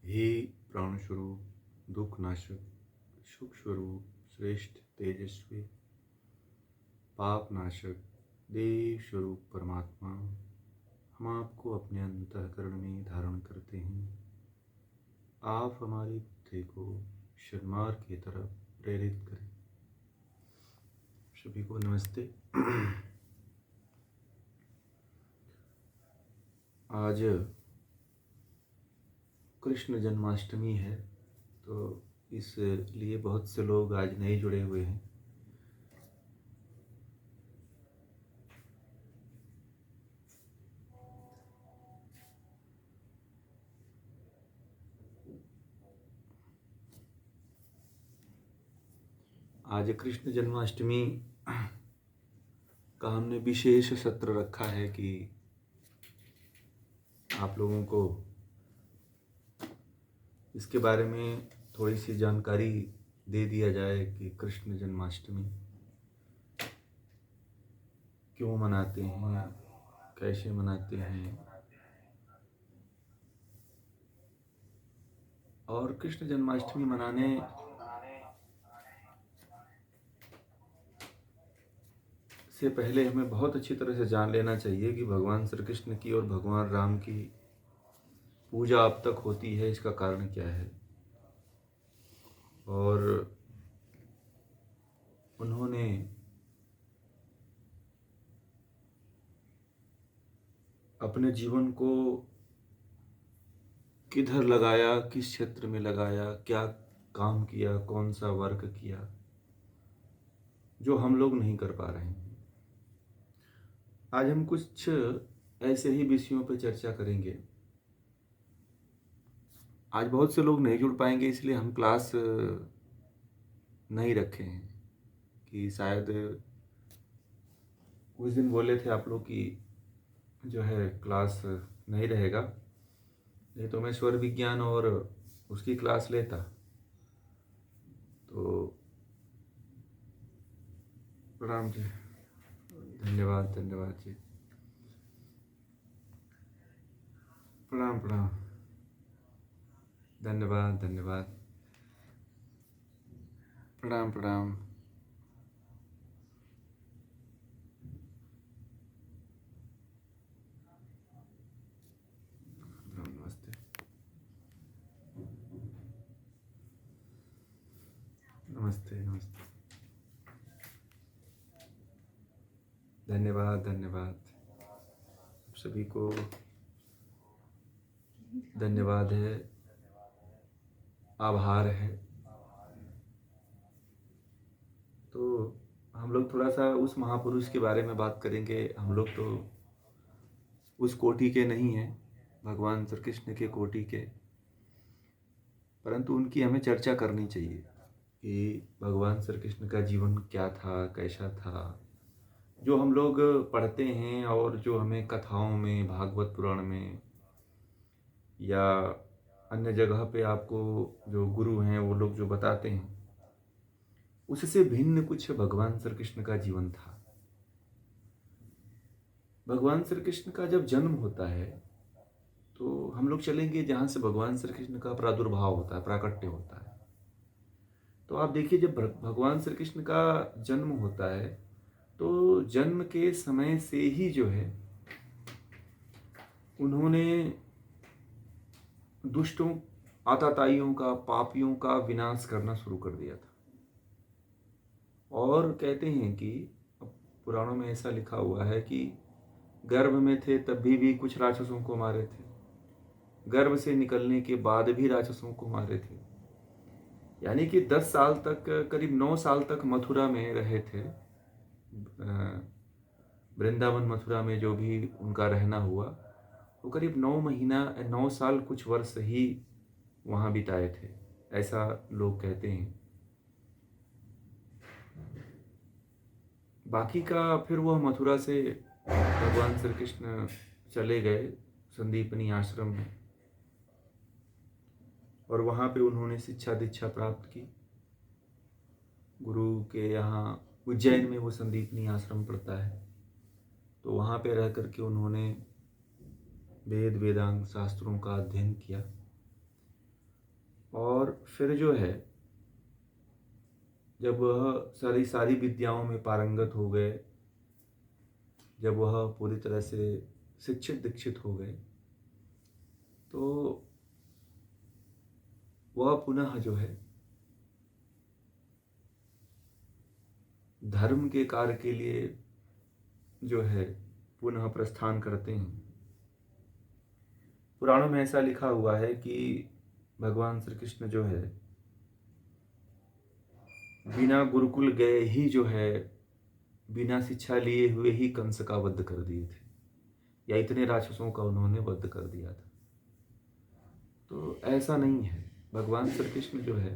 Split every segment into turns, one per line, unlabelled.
हे प्राण स्वरूप, दुख नाशक, सुख स्वरूप, श्रेष्ठ तेजस्वी, पाप नाशक, देव स्वरूप परमात्मा, हम आपको अपने अंतःकरण में धारण करते हैं। आप हमारी बुद्धि को सन्मार्ग की तरफ प्रेरित करें। सभी को नमस्ते। आज कृष्ण जन्माष्टमी है, तो इसलिए बहुत से लोग आज नए जुड़े हुए हैं। आज कृष्ण जन्माष्टमी का हमने विशेष सत्र रखा है कि आप लोगों को इसके बारे में थोड़ी सी जानकारी दे दिया जाए कि कृष्ण जन्माष्टमी क्यों मनाते हैं, कैसे मनाते हैं, और कृष्ण जन्माष्टमी मनाने से पहले हमें बहुत अच्छी तरह से जान लेना चाहिए कि भगवान श्री कृष्ण की और भगवान राम की पूजा अब तक होती है, इसका कारण क्या है। और उन्होंने अपने जीवन को किधर लगाया, किस क्षेत्र में लगाया, क्या काम किया, कौन सा वर्क किया जो हम लोग नहीं कर पा रहे हैं। आज हम कुछ ऐसे ही विषयों पर चर्चा करेंगे। आज बहुत से लोग नहीं जुड़ पाएंगे, इसलिए हम क्लास नहीं रखे हैं कि शायद उस दिन बोले थे आप लोग कि जो है क्लास नहीं रहेगा, नहीं तो मैं स्वर विज्ञान और उसकी क्लास लेता। तो प्रणाम जी, धन्यवाद धन्यवाद जी, प्रणाम प्रणाम, धन्यवाद धन्यवाद, प्रणाम प्रणाम, नमस्ते, नमस्ते नमस्ते, धन्यवाद धन्यवाद, सभी को धन्यवाद है, आभार है। तो हम लोग थोड़ा सा उस महापुरुष के बारे में बात करेंगे। हम लोग तो उस कोटि के नहीं हैं, भगवान श्री कृष्ण के कोटि के, परंतु उनकी हमें चर्चा करनी चाहिए कि भगवान श्री कृष्ण का जीवन क्या था, कैसा था। जो हम लोग पढ़ते हैं और जो हमें कथाओं में, भागवत पुराण में या अन्य जगह पे आपको जो गुरु हैं वो लोग जो बताते हैं, उससे भिन्न कुछ भगवान श्री कृष्ण का जीवन था। भगवान श्री कृष्ण का जब जन्म होता है तो हम लोग चलेंगे जहाँ से भगवान श्री कृष्ण का प्रादुर्भाव होता है, प्राकट्य होता है। तो आप देखिए, जब भगवान श्री कृष्ण का जन्म होता है तो जन्म के समय से ही जो है उन्होंने दुष्टों, आताताइयों का, पापियों का विनाश करना शुरू कर दिया था। और कहते हैं कि पुराणों में ऐसा लिखा हुआ है कि गर्भ में थे तब भी कुछ राक्षसों को मारे थे, गर्भ से निकलने के बाद भी राक्षसों को मारे थे। यानी कि 10 साल तक, करीब 9 साल तक मथुरा में रहे थे। वृंदावन मथुरा में जो भी उनका रहना हुआ, वो करीब 9 महीना, 9 साल कुछ वर्ष ही वहाँ बिताए थे, ऐसा लोग कहते हैं। बाकी का फिर वह मथुरा से भगवान श्री कृष्ण चले गए संदीपनी आश्रम में, और वहाँ पे उन्होंने शिक्षा दीक्षा प्राप्त की गुरु के यहाँ। उज्जैन में वो संदीपनी आश्रम पड़ता है, तो वहाँ पे रह करके उन्होंने वेद वेदांग शास्त्रों का अध्ययन किया। और फिर जो है जब वह सारी सारी विद्याओं में पारंगत हो गए, जब वह पूरी तरह से शिक्षित दीक्षित हो गए, तो वह पुनः जो है धर्म के कार्य के लिए जो है पुनः प्रस्थान करते हैं। पुराणों में ऐसा लिखा हुआ है कि भगवान श्री कृष्ण जो है बिना गुरुकुल गए ही जो है, बिना शिक्षा लिए हुए ही कंस का वध कर दिए थे, या इतने राक्षसों का उन्होंने वध कर दिया था। तो ऐसा नहीं है। भगवान श्री कृष्ण जो है,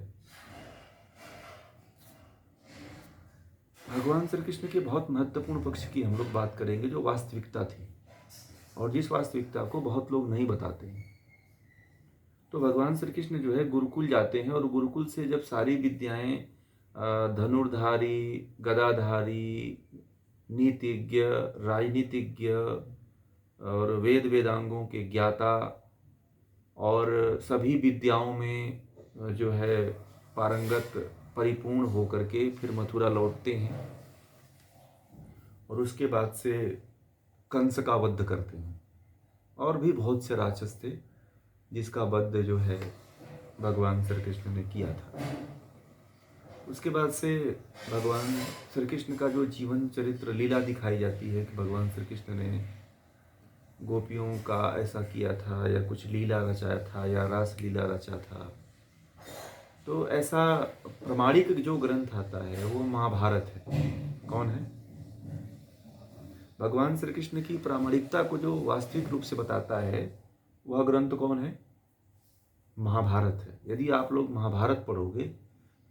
भगवान श्री कृष्ण के बहुत महत्वपूर्ण पक्ष की हम लोग बात करेंगे, जो वास्तविकता थी और जिस वास्तविकता को बहुत लोग नहीं बताते हैं। तो भगवान श्री कृष्ण जो है गुरुकुल जाते हैं, और गुरुकुल से जब सारी विद्याएं धनुर्धारी, गदाधारी, नीतिज्ञ, राजनीतिज्ञ और वेद वेदांगों के ज्ञाता और सभी विद्याओं में जो है पारंगत परिपूर्ण होकर के फिर मथुरा लौटते हैं, और उसके बाद से कंस का वध करते हैं। और भी बहुत से राक्षस थे जिसका वध जो है भगवान श्री कृष्ण ने किया था। उसके बाद से भगवान श्री कृष्ण का जो जीवन चरित्र लीला दिखाई जाती है कि भगवान श्री कृष्ण ने गोपियों का ऐसा किया था, या कुछ लीला रचाया था, या रास लीला रचा था। तो ऐसा प्रमाणिक जो ग्रंथ आता है वो महाभारत है। कौन है? भगवान श्री कृष्ण की प्रामाणिकता को जो वास्तविक रूप से बताता है वह ग्रंथ कौन है? महाभारत है। यदि आप लोग महाभारत पढ़ोगे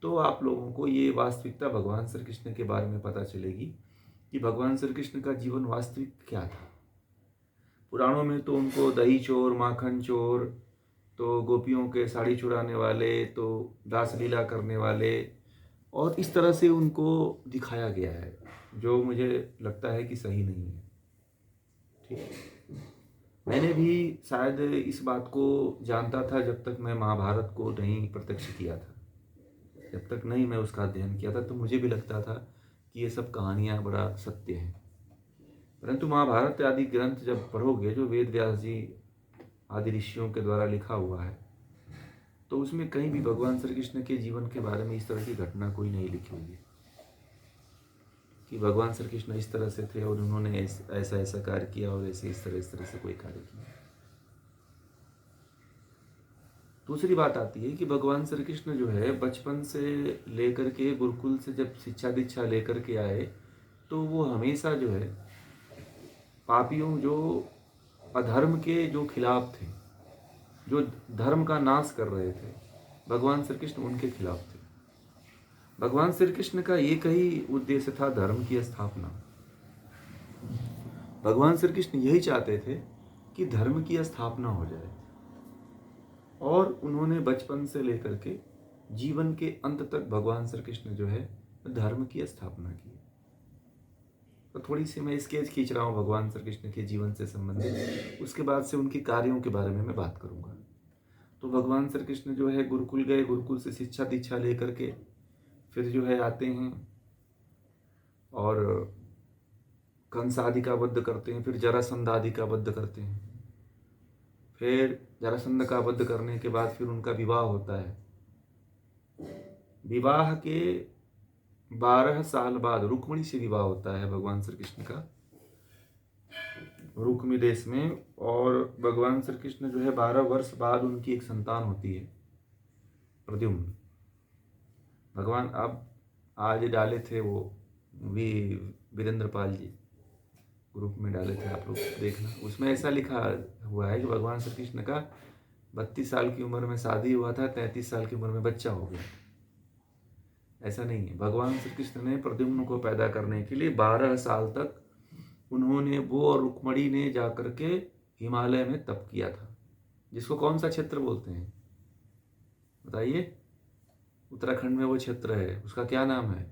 तो आप लोगों को ये वास्तविकता भगवान श्री कृष्ण के बारे में पता चलेगी कि भगवान श्री कृष्ण का जीवन वास्तविक क्या था। पुराणों में तो उनको दही चोर, माखन चोर, तो गोपियों के साड़ी चुराने वाले, तो रासलीला करने वाले, और इस तरह से उनको दिखाया गया है, जो मुझे लगता है कि सही नहीं है। ठीक है, मैंने भी शायद इस बात को जानता था जब तक मैं महाभारत को नहीं प्रत्यक्ष किया था। जब तक नहीं मैं उसका अध्ययन किया था तो मुझे भी लगता था कि ये सब कहानियाँ बड़ा सत्य हैं। परंतु महाभारत आदि ग्रंथ जब पढ़ोगे, जो वेद व्यास जी आदि ऋषियों के द्वारा लिखा हुआ है, तो उसमें कहीं भी भगवान श्री कृष्ण के जीवन के बारे में इस तरह की घटना कोई नहीं लिखी हुई है कि भगवान श्री कृष्ण इस तरह से थे और उन्होंने ऐसा ऐसा कार्य किया और ऐसे इस तरह से कोई कार्य किया। दूसरी बात आती है कि भगवान श्री कृष्ण जो है बचपन से लेकर के गुरुकुल से जब शिक्षा दीक्षा लेकर के आए, तो वो हमेशा जो है पापियों, जो अधर्म के जो खिलाफ थे, जो धर्म का नाश कर रहे थे, भगवान श्री कृष्ण उनके खिलाफ थे। भगवान श्री कृष्ण का एक ही उद्देश्य था, धर्म की स्थापना। भगवान श्री कृष्ण यही चाहते थे कि धर्म की स्थापना हो जाए, और उन्होंने बचपन से लेकर के जीवन के अंत तक भगवान श्री कृष्ण जो है धर्म की स्थापना की। तो थोड़ी सी मैं स्केच खींच रहा हूँ भगवान श्री कृष्ण के जीवन से संबंधित, उसके बाद से उनके कार्यों के बारे में मैं बात करूँगा। तो भगवान श्री कृष्ण जो है गुरुकुल गए, गुरुकुल से शिक्षा दीक्षा लेकर के फिर जो है आते हैं और कंस आदि का वध करते हैं, फिर जरासंध आदि का वध करते हैं। फिर जरासंध का वध करने के बाद फिर उनका विवाह होता है। विवाह के 12 साल बाद रुक्मिणी से विवाह होता है भगवान श्री कृष्ण का, रुक्मी देश में। और भगवान श्री कृष्ण जो है 12 वर्ष बाद उनकी एक संतान होती है, प्रद्युम्न। भगवान अब आज डाले थे वो भी वीरेंद्र पाल जी ग्रुप में डाले थे, आप लोग देखना। उसमें ऐसा लिखा हुआ है कि भगवान श्री कृष्ण का 32 साल की उम्र में शादी हुआ था, 33 साल की उम्र में बच्चा हो गया। ऐसा नहीं है। भगवान श्री कृष्ण ने प्रद्युम्न को पैदा करने के लिए 12 साल तक उन्होंने, वो और रुक्मणी ने जाकर के हिमालय में तप किया था, जिसको कौन सा क्षेत्र बोलते हैं बताइए? उत्तराखंड में वो क्षेत्र है, उसका क्या नाम है?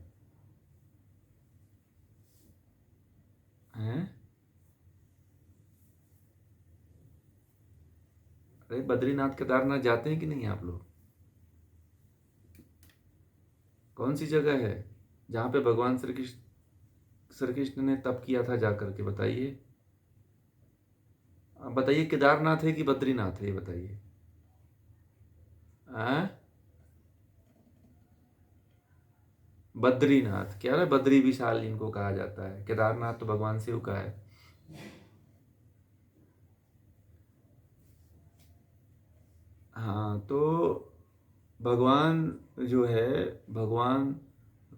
अरे बद्रीनाथ केदारनाथ जाते हैं कि नहीं आप लोग? कौन सी जगह है जहाँ पे भगवान श्री कृष्ण ने तप किया था जा करके? बताइए। आप बताइए, केदारनाथ है कि बद्रीनाथ है, ये बताइए। बद्रीनाथ क्या है? बद्री विशाल जिनको कहा जाता है। केदारनाथ तो भगवान शिव का है। हाँ, तो भगवान जो है, भगवान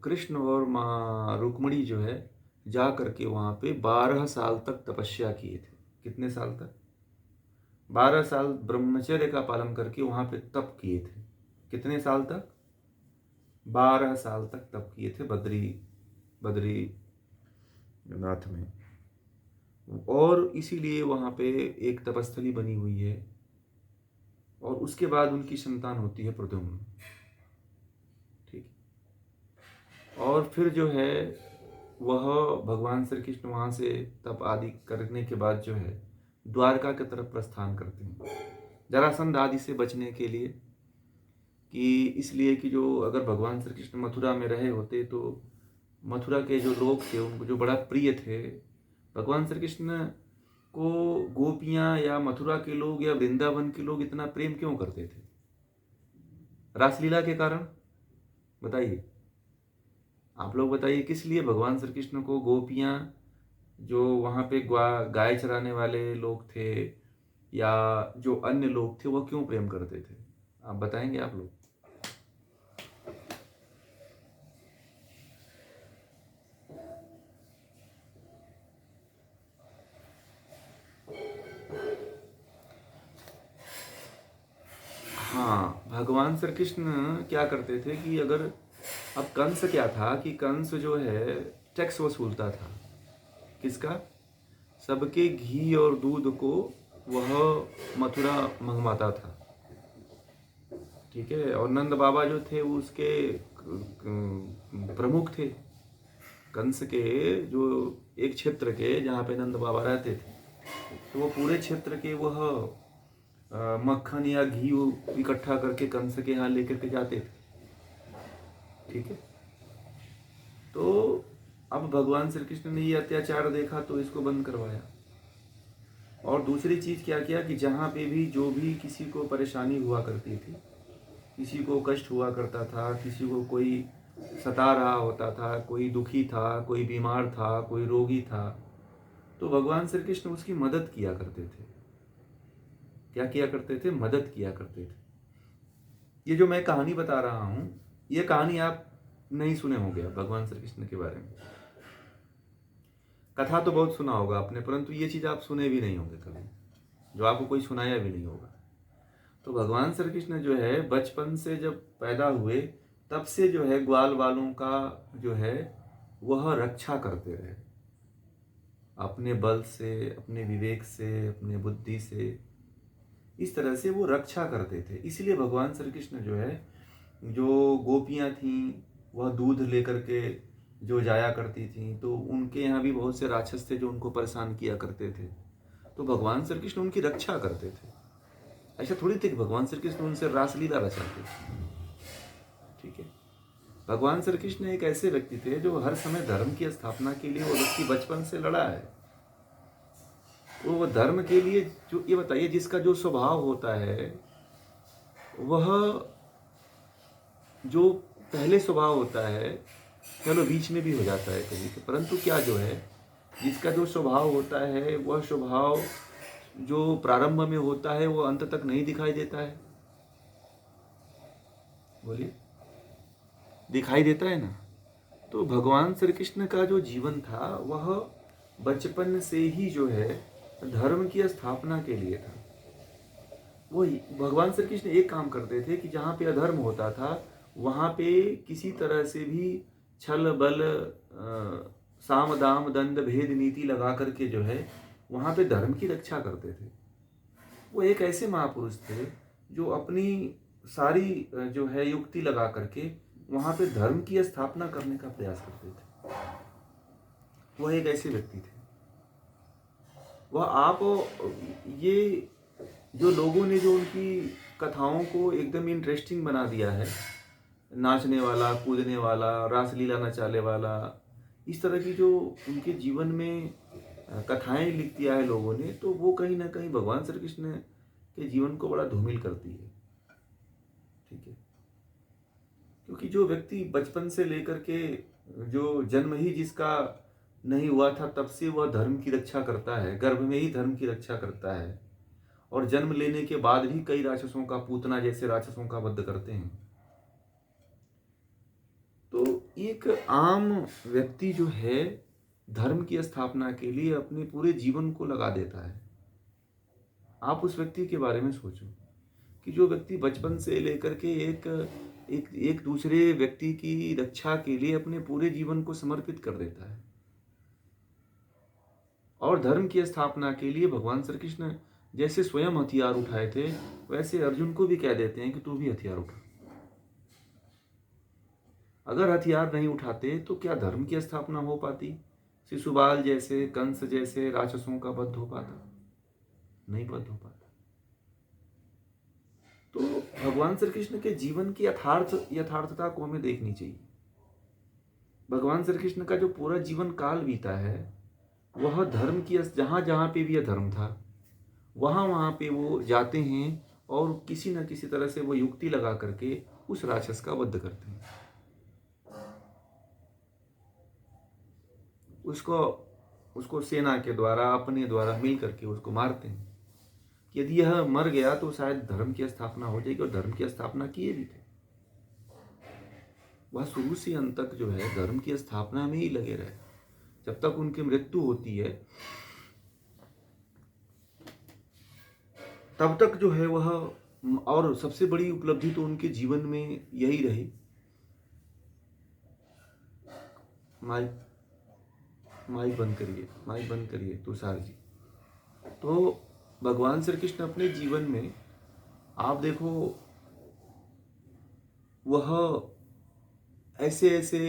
कृष्ण और माँ रुक्मणी जो है, जा करके वहाँ पे 12 साल तक तपस्या किए थे। कितने साल तक? 12 साल ब्रह्मचर्य का पालन करके वहाँ पे तप किए थे। कितने साल तक? 12 साल तक तप किए थे बद्री नाथ में। और इसीलिए वहाँ पे एक तपस्थली बनी हुई है। और उसके बाद उनकी संतान होती है प्रद्युम्न। ठीक। और फिर जो है वह भगवान श्री कृष्ण वहाँ से तप आदि करने के बाद जो है द्वारका की तरफ प्रस्थान करते हैं, जरासंध आदि से बचने के लिए। कि इसलिए कि जो अगर भगवान श्री कृष्ण मथुरा में रहे होते तो मथुरा के जो लोग थे उनको जो बड़ा प्रिय थे, भगवान श्री कृष्ण को गोपियाँ या मथुरा के लोग या वृंदावन के लोग इतना प्रेम क्यों करते थे? रासलीला के कारण? बताइए, आप लोग बताइए, किस लिए भगवान श्री कृष्ण को गोपियाँ, जो वहाँ पे गाय चराने वाले लोग थे या जो अन्य लोग थे, वो क्यों प्रेम करते थे? आप बताएंगे आप लोग? हाँ, भगवान श्री कृष्ण क्या करते थे कि अगर, अब कंस क्या था कि कंस जो है टैक्स वसूलता था। किसका? सबके घी और दूध को वह मथुरा मंगवाता था। ठीक है। और नंद बाबा जो थे वो उसके प्रमुख थे। कंस के जो एक क्षेत्र के जहाँ पे नंद बाबा रहते थे, तो वो पूरे क्षेत्र के वह मक्खन या घी इकट्ठा करके कंस के यहाँ लेकर के जाते थे। ठीक है। तो अब भगवान श्री कृष्ण ने ये अत्याचार देखा तो इसको बंद करवाया। और दूसरी चीज क्या किया कि जहाँ पे भी जो भी किसी को परेशानी हुआ करती थी, किसी को कष्ट हुआ करता था, किसी को कोई सता रहा होता था, कोई दुखी था, कोई बीमार था, कोई रोगी था, तो भगवान श्री कृष्ण उसकी मदद किया करते थे। क्या किया करते थे? मदद किया करते थे। ये जो मैं कहानी बता रहा हूँ, ये कहानी आप नहीं सुने होंगे भगवान श्री कृष्ण के बारे में। कथा तो बहुत सुना होगा आपने, परंतु ये चीज़ आप सुने भी नहीं होंगे कभी, जो आपको कोई सुनाया भी नहीं होगा। तो भगवान श्री कृष्ण जो है बचपन से जब पैदा हुए तब से जो है ग्वाल बालों का जो है वह रक्षा करते रहे, अपने बल से, अपने विवेक से, अपने बुद्धि से, इस तरह से वो रक्षा करते थे। इसलिए भगवान श्री कृष्ण जो है, जो गोपियाँ थीं वह दूध लेकर के जो जाया करती थीं, तो उनके यहाँ भी बहुत से राक्षस थे जो उनको परेशान किया करते थे। तो भगवान श्री कृष्ण उनकी रक्षा करते थे। ऐसा थोड़ी थे कि भगवान श्री कृष्ण उनसे रासलीला रचाते थे। ठीक है। भगवान श्री कृष्ण एक ऐसे व्यक्ति थे जो हर समय धर्म की स्थापना के लिए वो व्यक्ति बचपन से लड़ा है। वो धर्म के लिए जो, ये बताइए, जिसका जो स्वभाव होता है वह जो पहले स्वभाव होता है, चलो बीच में भी हो जाता है कभी, परंतु क्या जो है जिसका जो स्वभाव होता है वह स्वभाव जो प्रारंभ में होता है वो अंत तक नहीं दिखाई देता है। बोलिए, दिखाई देता है ना? तो भगवान श्री कृष्ण का जो जीवन था वह बचपन से ही जो है धर्म की स्थापना के लिए था। वो भगवान श्री कृष्ण एक काम करते थे कि जहाँ पे अधर्म होता था वहाँ पे किसी तरह से भी छल बल साम दाम दंड भेद नीति लगा करके जो है वहाँ पे धर्म की रक्षा करते थे। वो एक ऐसे महापुरुष थे जो अपनी सारी जो है युक्ति लगा करके वहाँ पे धर्म की स्थापना करने का प्रयास करते थे। वह एक ऐसे व्यक्ति थे। वह आप ये जो लोगों ने जो उनकी कथाओं को एकदम इंटरेस्टिंग बना दिया है, नाचने वाला, कूदने वाला, रासलीला नचाने वाला, इस तरह की जो उनके जीवन में कथाएँ लिख दिया है लोगों ने, तो वो कहीं न कहीं भगवान श्री कृष्ण के जीवन को बड़ा धूमिल करती है। ठीक है? क्योंकि जो व्यक्ति बचपन से लेकर के जो जन्म ही जिसका नहीं हुआ था तब से वह धर्म की रक्षा करता है, गर्भ में ही धर्म की रक्षा करता है और जन्म लेने के बाद भी कई राक्षसों का, पूतना जैसे राक्षसों का वध करते हैं। तो एक आम व्यक्ति जो है धर्म की स्थापना के लिए अपने पूरे जीवन को लगा देता है। आप उस व्यक्ति के बारे में सोचो कि जो व्यक्ति बचपन से लेकर के एक दूसरे व्यक्ति की रक्षा के लिए अपने पूरे जीवन को समर्पित कर देता है और धर्म की स्थापना के लिए भगवान श्री कृष्ण जैसे स्वयं हथियार उठाए थे, वैसे अर्जुन को भी कह देते हैं कि तू भी हथियार उठा। अगर हथियार नहीं उठाते तो क्या धर्म की स्थापना हो पाती? शिशुपाल जैसे, कंस जैसे राक्षसों का वध हो पाता? नहीं वध हो पाता। तो भगवान श्री कृष्ण के जीवन की यथार्थता को हमें देखनी चाहिए। भगवान श्री कृष्ण का जो पूरा जीवन काल बीता है वह धर्म की, जहाँ जहाँ पे भी यह धर्म था वहाँ वहाँ पे वो जाते हैं और किसी न किसी तरह से वो युक्ति लगा करके उस राक्षस का वध करते हैं, उसको सेना के द्वारा, अपने द्वारा मिल करके उसको मारते हैं। यदि यह मर गया तो शायद धर्म की स्थापना हो जाएगी, और धर्म की स्थापना किए भी थे। वह शुरू से अंत तक जो है धर्म की स्थापना में ही लगे रहे। जब तक उनकी मृत्यु होती है तब तक जो है वह, और सबसे बड़ी उपलब्धि तो उनके जीवन में यही रही। माइक बंद करिए तुषार जी। तो भगवान श्री कृष्ण अपने जीवन में आप देखो वह ऐसे ऐसे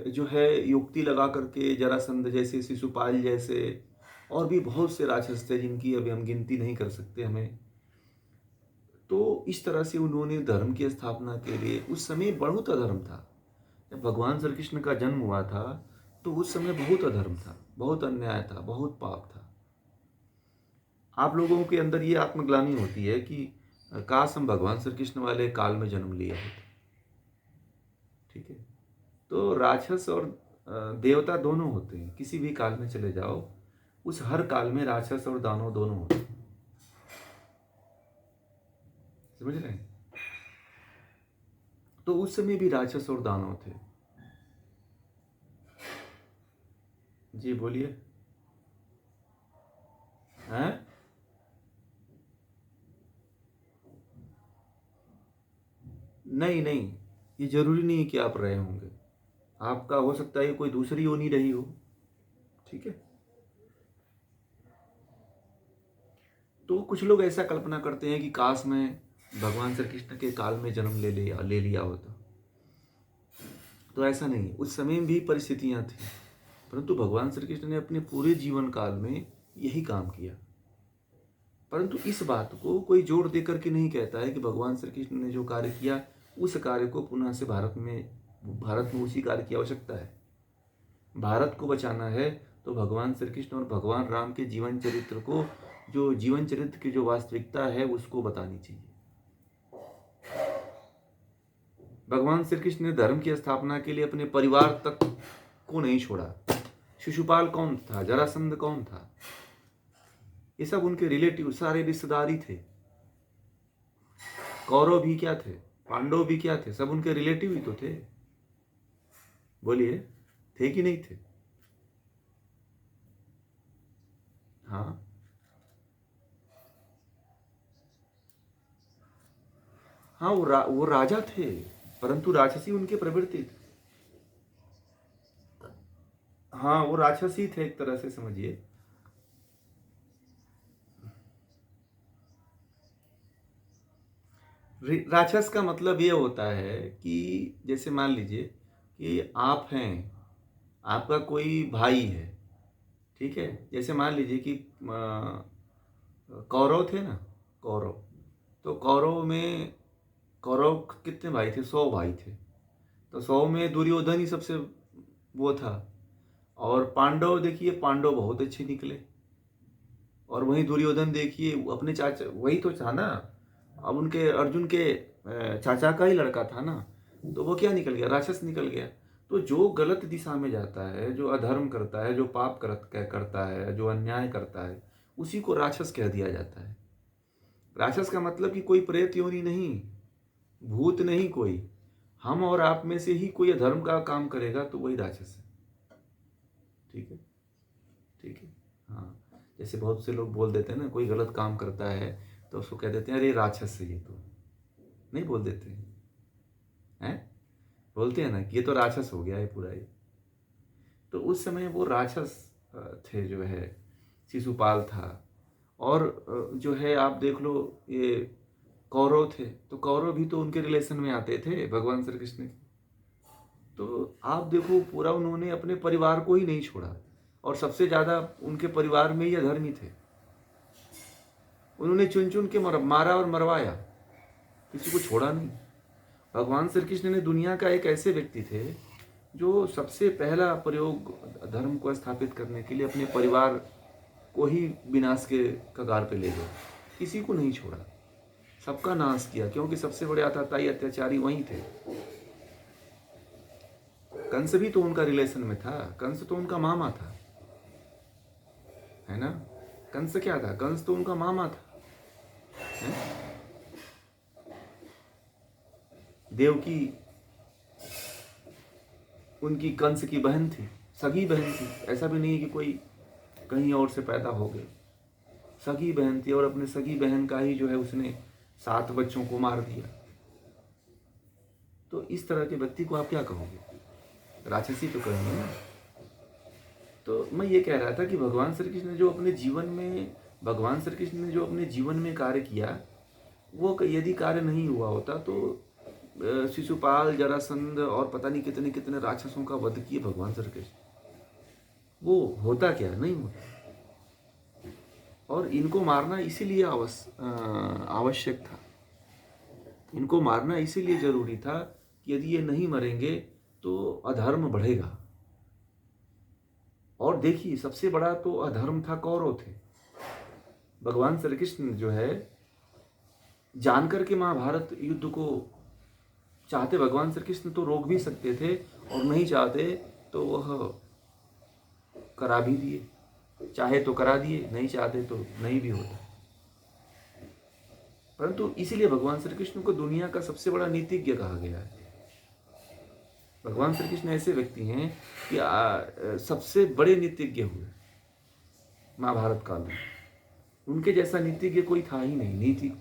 जो है युक्ति लगा करके, जरासंध जैसे, शिशुपाल जैसे और भी बहुत से राक्षस थे जिनकी अभी हम गिनती नहीं कर सकते हमें। तो इस तरह से उन्होंने धर्म की स्थापना के लिए, उस समय बहुत अधर्म था। जब भगवान श्री कृष्ण का जन्म हुआ था तो उस समय बहुत अधर्म था, बहुत अन्याय था, बहुत पाप था। आप लोगों के अंदर ये आत्मग्लानि होती है कि काश हम भगवान श्री कृष्ण वाले काल में जन्म लिया होता। ठीक है? तो राक्षस और देवता दोनों होते हैं, किसी भी काल में चले जाओ, उस हर काल में राक्षस और दानव दोनों होते हैं। समझ रहे हैं? तो उस समय भी राक्षस और दानव थे। जी बोलिए। हैं? नहीं, ये जरूरी नहीं है कि आप रहे होंगे। आपका हो सकता है कोई दूसरी योनि रही हो। ठीक है? तो कुछ लोग ऐसा कल्पना करते हैं कि काश मैं भगवान श्री कृष्ण के काल में जन्म ले लिया होता। तो ऐसा नहीं, उस समय भी परिस्थितियां थी, परंतु भगवान श्री कृष्ण ने अपने पूरे जीवन काल में यही काम किया। परंतु इस बात को कोई जोर देकर के नहीं कहता है कि भगवान श्री कृष्ण ने जो कार्य किया उस कार्य को पुनः से भारत में उसी कार्य की आवश्यकता है। भारत को बचाना है तो भगवान श्री कृष्ण और भगवान राम के जीवन चरित्र को, जो जीवन चरित्र की जो वास्तविकता है उसको बतानी चाहिए। भगवान श्री कृष्ण ने धर्म की स्थापना के लिए अपने परिवार तक को नहीं छोड़ा। शिशुपाल कौन था? जरासंध कौन था? ये सब उनके रिलेटिव, सारे रिश्तेदार ही थे। कौरव भी क्या थे, पांडव भी क्या थे, सब उनके रिलेटिव ही तो थे। बोलिए, थे कि नहीं थे? हाँ, हाँ वो राजा थे, परंतु राक्षसी उनके प्रवृत्ति थे। हाँ, वो राक्षसी थे एक तरह से, समझिए। राक्षस का मतलब ये होता है कि जैसे मान लीजिए कि आप हैं, आपका कोई भाई है। ठीक है? जैसे मान लीजिए कि कौरव थे ना, कौरव। तो कौरव में कौरव कितने भाई थे? 100 भाई थे। तो 100 में दुर्योधन ही सबसे वो था। और पांडव देखिए, पांडव बहुत अच्छे निकले। और वहीं दुर्योधन देखिए, अपने चाचा, वही तो था ना, अब उनके अर्जुन के चाचा का ही लड़का था ना, तो वो क्या निकल गया? राक्षस निकल गया। तो जो गलत दिशा में जाता है, जो अधर्म करता है, जो पाप करता है, जो अन्याय करता है, उसी को राक्षस कह दिया जाता है। राक्षस का मतलब कि कोई प्रेत योनि नहीं, भूत नहीं कोई, हम और आप में से ही कोई अधर्म का काम करेगा तो वही राक्षस है। ठीक है, ठीक है। हाँ, जैसे बहुत से लोग बोल देते हैं ना, कोई गलत काम करता है तो उसको कह देते हैं अरे राक्षस है ये तो, नहीं बोल देते हैं? बोलते हैं ना कि ये तो राक्षस हो गया है पूरा ये। तो उस समय वो राक्षस थे, जो है शिशुपाल था। और जो है आप देख लो, ये कौरव थे, तो कौरव भी तो उनके रिलेशन में आते थे भगवान श्री कृष्ण के। तो आप देखो, पूरा उन्होंने अपने परिवार को ही नहीं छोड़ा, और सबसे ज्यादा उनके परिवार में ही अधर्मी थे। उन्होंने चुन चुन के मारा और मरवाया, किसी को छोड़ा नहीं। भगवान श्री कृष्ण ने दुनिया का एक ऐसे व्यक्ति थे जो सबसे पहला प्रयोग धर्म को स्थापित करने के लिए अपने परिवार को ही विनाश के कगार पे ले गए, किसी को नहीं छोड़ा, सबका नाश किया, क्योंकि सबसे बड़े आतताई अत्याचारी वही थे। कंस भी तो उनका रिलेशन में था, कंस तो उनका मामा था, है ना? कंस क्या था? कंस तो उनका मामा था, है? देवकी उनकी कंस की बहन थी, सगी बहन थी, ऐसा भी नहीं कि कोई कहीं और से पैदा हो गए, सगी बहन थी। और अपने सगी बहन का ही जो है उसने 7 बच्चों को मार दिया। तो इस तरह के व्यक्ति को आप क्या कहोगे? राक्षसी तो कहेंगे ना। तो मैं ये कह रहा था कि भगवान श्री कृष्ण ने जो अपने जीवन में कार्य किया, वो यदि कार्य नहीं हुआ होता तो शिशुपाल, जरासंध और पता नहीं कितने कितने राक्षसों का वध किए भगवान श्री कृष्ण, वो होता क्या? नहीं होता। और इनको मारना इसीलिए आवश्यक था, इनको मारना इसीलिए जरूरी था कि यदि ये नहीं मरेंगे तो अधर्म बढ़ेगा। और देखिए, सबसे बड़ा तो अधर्म था, कौरव थे। भगवान श्री कृष्ण जो है जानकर के महाभारत युद्ध को चाहते, भगवान श्री कृष्ण तो रोक भी सकते थे, और नहीं चाहते तो वह करा भी दिए, चाहे तो करा दिए, नहीं चाहते तो नहीं भी होता। परंतु इसीलिए भगवान श्री कृष्ण को दुनिया का सबसे बड़ा नीतिज्ञ कहा गया है। भगवान श्री कृष्ण ऐसे व्यक्ति हैं कि सबसे बड़े नीतिज्ञ हुए महाभारत काल में। उनके जैसा नीतिज्ञ कोई था ही नहीं, नीति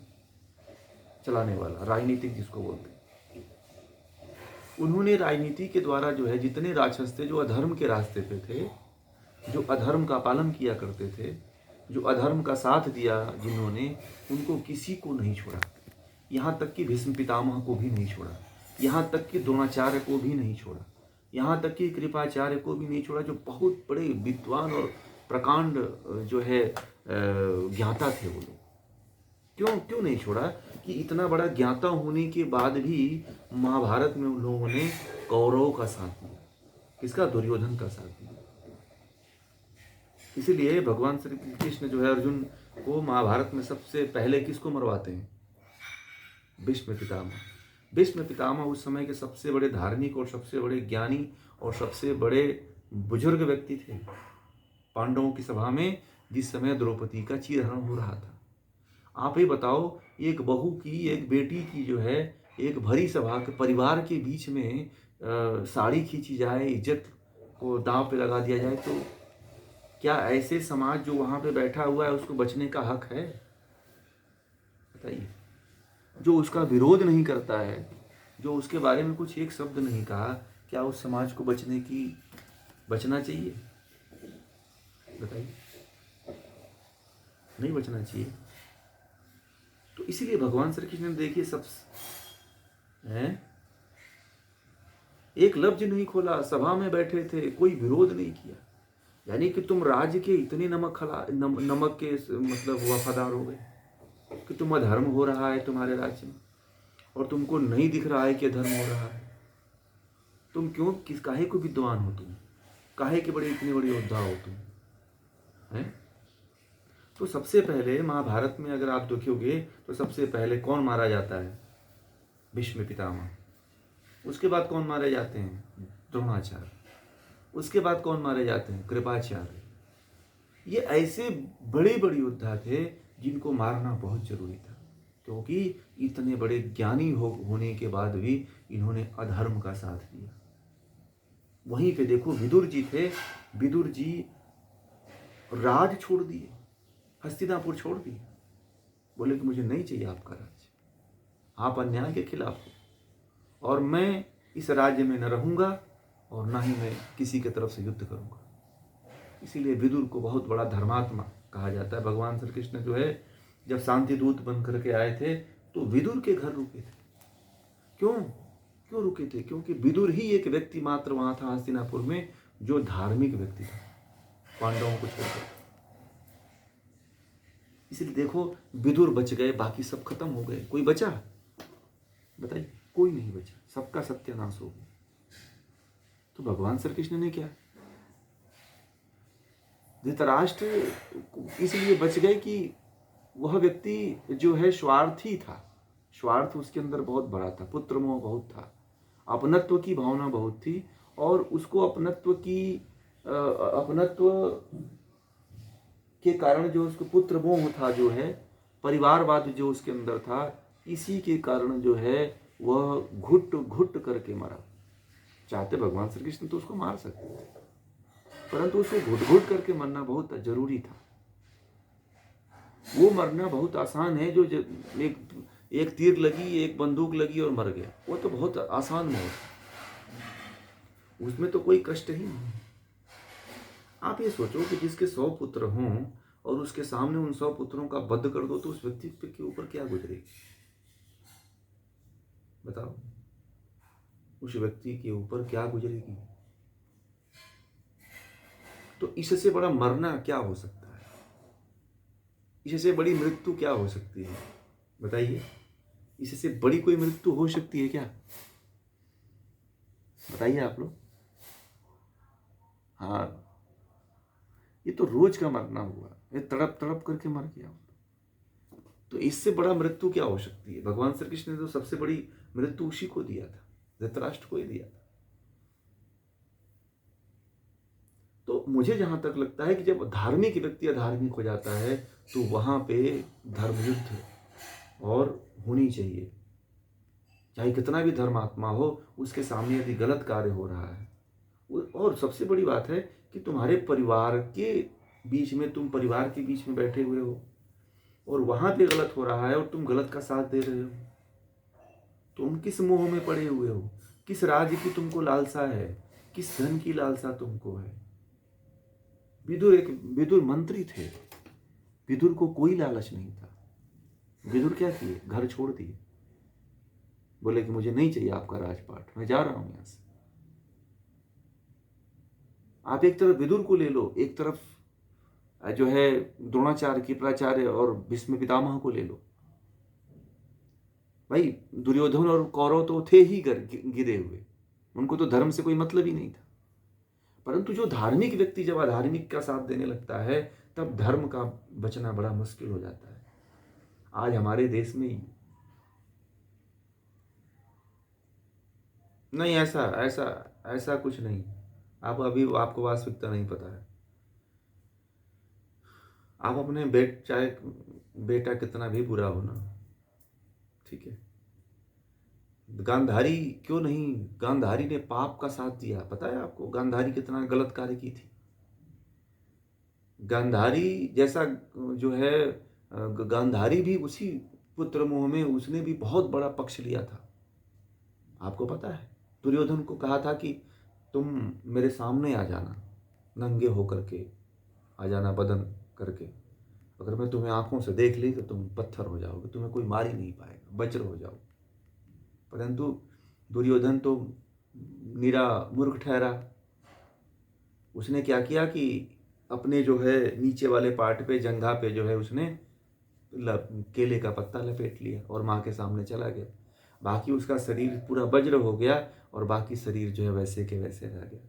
चलाने वाला, राजनीतिक जिसको बोलते हैं। उन्होंने राजनीति के द्वारा जो है जितने राक्षस थे, जो अधर्म के रास्ते पे थे, जो अधर्म का पालन किया करते थे, जो अधर्म का साथ दिया जिन्होंने, उनको किसी को नहीं छोड़ा। यहाँ तक कि भीष्म पितामह को भी नहीं छोड़ा, यहाँ तक कि द्रोणाचार्य को भी नहीं छोड़ा, यहाँ तक कि कृपाचार्य को भी नहीं छोड़ा, जो बहुत बड़े विद्वान और प्रकांड जो है ज्ञाता थे वो लोग। क्यों नहीं छोड़ा? कि इतना बड़ा ज्ञाता होने के बाद भी महाभारत में उन लोगों ने कौरवों का साथ दिया। किसका? दुर्योधन का साथ दिया। इसीलिए भगवान श्री कृष्ण जो है अर्जुन को महाभारत में सबसे पहले किसको मरवाते हैं? भीष्म पितामह। भीष्म पितामह उस समय के सबसे बड़े धार्मिक और सबसे बड़े ज्ञानी और सबसे बड़े बुजुर्ग व्यक्ति थे। पांडवों की सभा में जिस समय द्रौपदी का चीरहरण हो रहा था, आप ही बताओ, एक बहू की, एक बेटी की जो है एक भरी सभा के परिवार के बीच में साड़ी खींची जाए, इज्जत को दांव पे लगा दिया जाए, तो क्या ऐसे समाज जो वहां पे बैठा हुआ है उसको बचने का हक है? बताइए। जो उसका विरोध नहीं करता है, जो उसके बारे में कुछ एक शब्द नहीं कहा, क्या उस समाज को बचना चाहिए? बताइए, नहीं बचना चाहिए। तो इसीलिए भगवान श्री कृष्ण ने देखिए सब है, एक लफ्ज नहीं खोला, सभा में बैठे थे, कोई विरोध नहीं किया। यानी कि तुम राज्य के इतने नमक के मतलब वफादार हो गए कि तुम अधर्म हो रहा है तुम्हारे राज्य में, और तुमको नहीं दिख रहा है कि धर्म हो रहा है। तुम क्यों किस काहे को विद्वान हो तुम, काहे के बड़े इतने बड़े योद्धा हो तुम हैं? तो सबसे पहले महाभारत में अगर आप देखोगे तो सबसे पहले कौन मारा जाता है? भीष्म पितामह। उसके बाद कौन मारे जाते हैं? द्रोणाचार्य। उसके बाद कौन मारे जाते हैं? कृपाचार्य। ये ऐसे बड़े बड़े योद्धा थे जिनको मारना बहुत जरूरी था, क्योंकि इतने बड़े ज्ञानी होने के बाद भी इन्होंने अधर्म का साथ दिया। वहीं पे देखो विदुर जी थे, विदुर जी राज छोड़ दिए, हस्तिनापुर छोड़ दिए, बोले कि मुझे नहीं चाहिए आपका राज्य, आप अन्याय के खिलाफ हो और मैं इस राज्य में न रहूंगा और ना ही मैं किसी के तरफ से युद्ध करूंगा। इसीलिए विदुर को बहुत बड़ा धर्मात्मा कहा जाता है। भगवान श्री कृष्ण जो है जब शांति दूत बन करके आए थे तो विदुर के घर रुके थे। क्यों क्यों रुके थे? क्योंकि विदुर ही एक व्यक्ति मात्र वहां था हस्तिनापुर में जो धार्मिक व्यक्ति था, पांडवों को छोड़कर। इसलिए देखो विदुर बच गए, बाकी सब खत्म हो गए। कोई बचा? बताइए, कोई नहीं बचा, सबका सत्यानाश हो गया। तो भगवान श्री कृष्ण ने क्या, धृतराष्ट्र इसलिए बच गए कि वह व्यक्ति जो है स्वार्थी था, स्वार्थ उसके अंदर बहुत बड़ा था, पुत्र मोह बहुत था, अपनत्व की भावना बहुत थी और उसको अपनत्व के कारण जो उसको पुत्र मोह था, जो है परिवारवाद जो उसके अंदर था, इसी के कारण जो है वह घुट घुट करके मरा। चाहते भगवान श्री कृष्ण तो उसको मार सकते थे, परंतु उसको घुट घुट करके मरना बहुत जरूरी था। वो मरना बहुत आसान है, जो एक तीर लगी, एक बंदूक लगी और मर गया, वो तो बहुत आसान मौत, उसमें तो कोई कष्ट ही नहीं। आप ये सोचो कि जिसके 100 पुत्र हों और उसके सामने उन 100 पुत्रों का वध कर दो तो उस व्यक्ति के ऊपर क्या गुजरेगी? बताओ, उस व्यक्ति के ऊपर क्या गुजरेगी? तो इससे बड़ा मरना क्या हो सकता है? इससे बड़ी मृत्यु क्या हो सकती है? बताइए, इससे बड़ी कोई मृत्यु हो सकती है क्या? बताइए आप लोग। हाँ, ये तो रोज का मरना हुआ, ये तड़प तड़प करके मर गया। तो इससे बड़ा मृत्यु क्या हो सकती है? भगवान श्री कृष्ण ने तो सबसे बड़ी मृत्यु उसी को दिया था, धृतराष्ट्र को ही दिया था। तो मुझे जहां तक लगता है कि जब धार्मिक व्यक्ति अधार्मिक हो जाता है तो वहां पे धर्मयुद्ध और होनी चाहिए। चाहे कितना भी धर्मात्मा हो, उसके सामने यदि गलत कार्य हो रहा है, और सबसे बड़ी बात है कि तुम्हारे परिवार के बीच में, तुम परिवार के बीच में बैठे हुए हो और वहां पे गलत हो रहा है और तुम गलत का साथ दे रहे हो, तुम किस मोह में पड़े हुए हो? किस राज्य की तुमको लालसा है? किस धन की लालसा तुमको है? विदुर मंत्री थे, विदुर को कोई लालच नहीं था। विदुर क्या किए? घर छोड़ दिए, बोले कि मुझे नहीं चाहिए आपका राजपाट, मैं जा रहा हूं यहां से। आप एक तरफ विदुर को ले लो, एक तरफ जो है द्रोणाचार्य, कृपाचार्य और भीष्म पितामह को ले लो। भाई दुर्योधन और कौरव तो थे ही गिरे हुए, उनको तो धर्म से कोई मतलब ही नहीं था। परंतु जो धार्मिक व्यक्ति जब अधार्मिक का साथ देने लगता है तब धर्म का बचना बड़ा मुश्किल हो जाता है। आज हमारे देश में नहीं, ऐसा ऐसा ऐसा कुछ नहीं। आपको वास्तविकता नहीं पता है। आप अपने चाहे बेटा कितना भी बुरा हो ना, ठीक है, गांधारी क्यों नहीं, गांधारी ने पाप का साथ दिया। पता है आपको गांधारी कितना गलत कार्य की थी? गांधारी जैसा जो है, गांधारी भी उसी पुत्र मोह में उसने भी बहुत बड़ा पक्ष लिया था। आपको पता है, दुर्योधन को कहा था कि तुम मेरे सामने आ जाना, नंगे होकर के आ जाना, बदन करके, अगर मैं तुम्हें आंखों से देख ली तो तुम पत्थर हो जाओगे, तुम्हें कोई मार ही नहीं पाएगा, वज्र हो जाओ। परंतु दुर्योधन तो निरा मूर्ख ठहरा। उसने क्या किया कि अपने जो है नीचे वाले पार्ट पे, जंघा पे जो है उसने केले का पत्ता लपेट लिया और माँ के सामने चला गया। बाकी उसका शरीर पूरा वज्र हो गया और बाकी शरीर जो है वैसे के वैसे रह गया।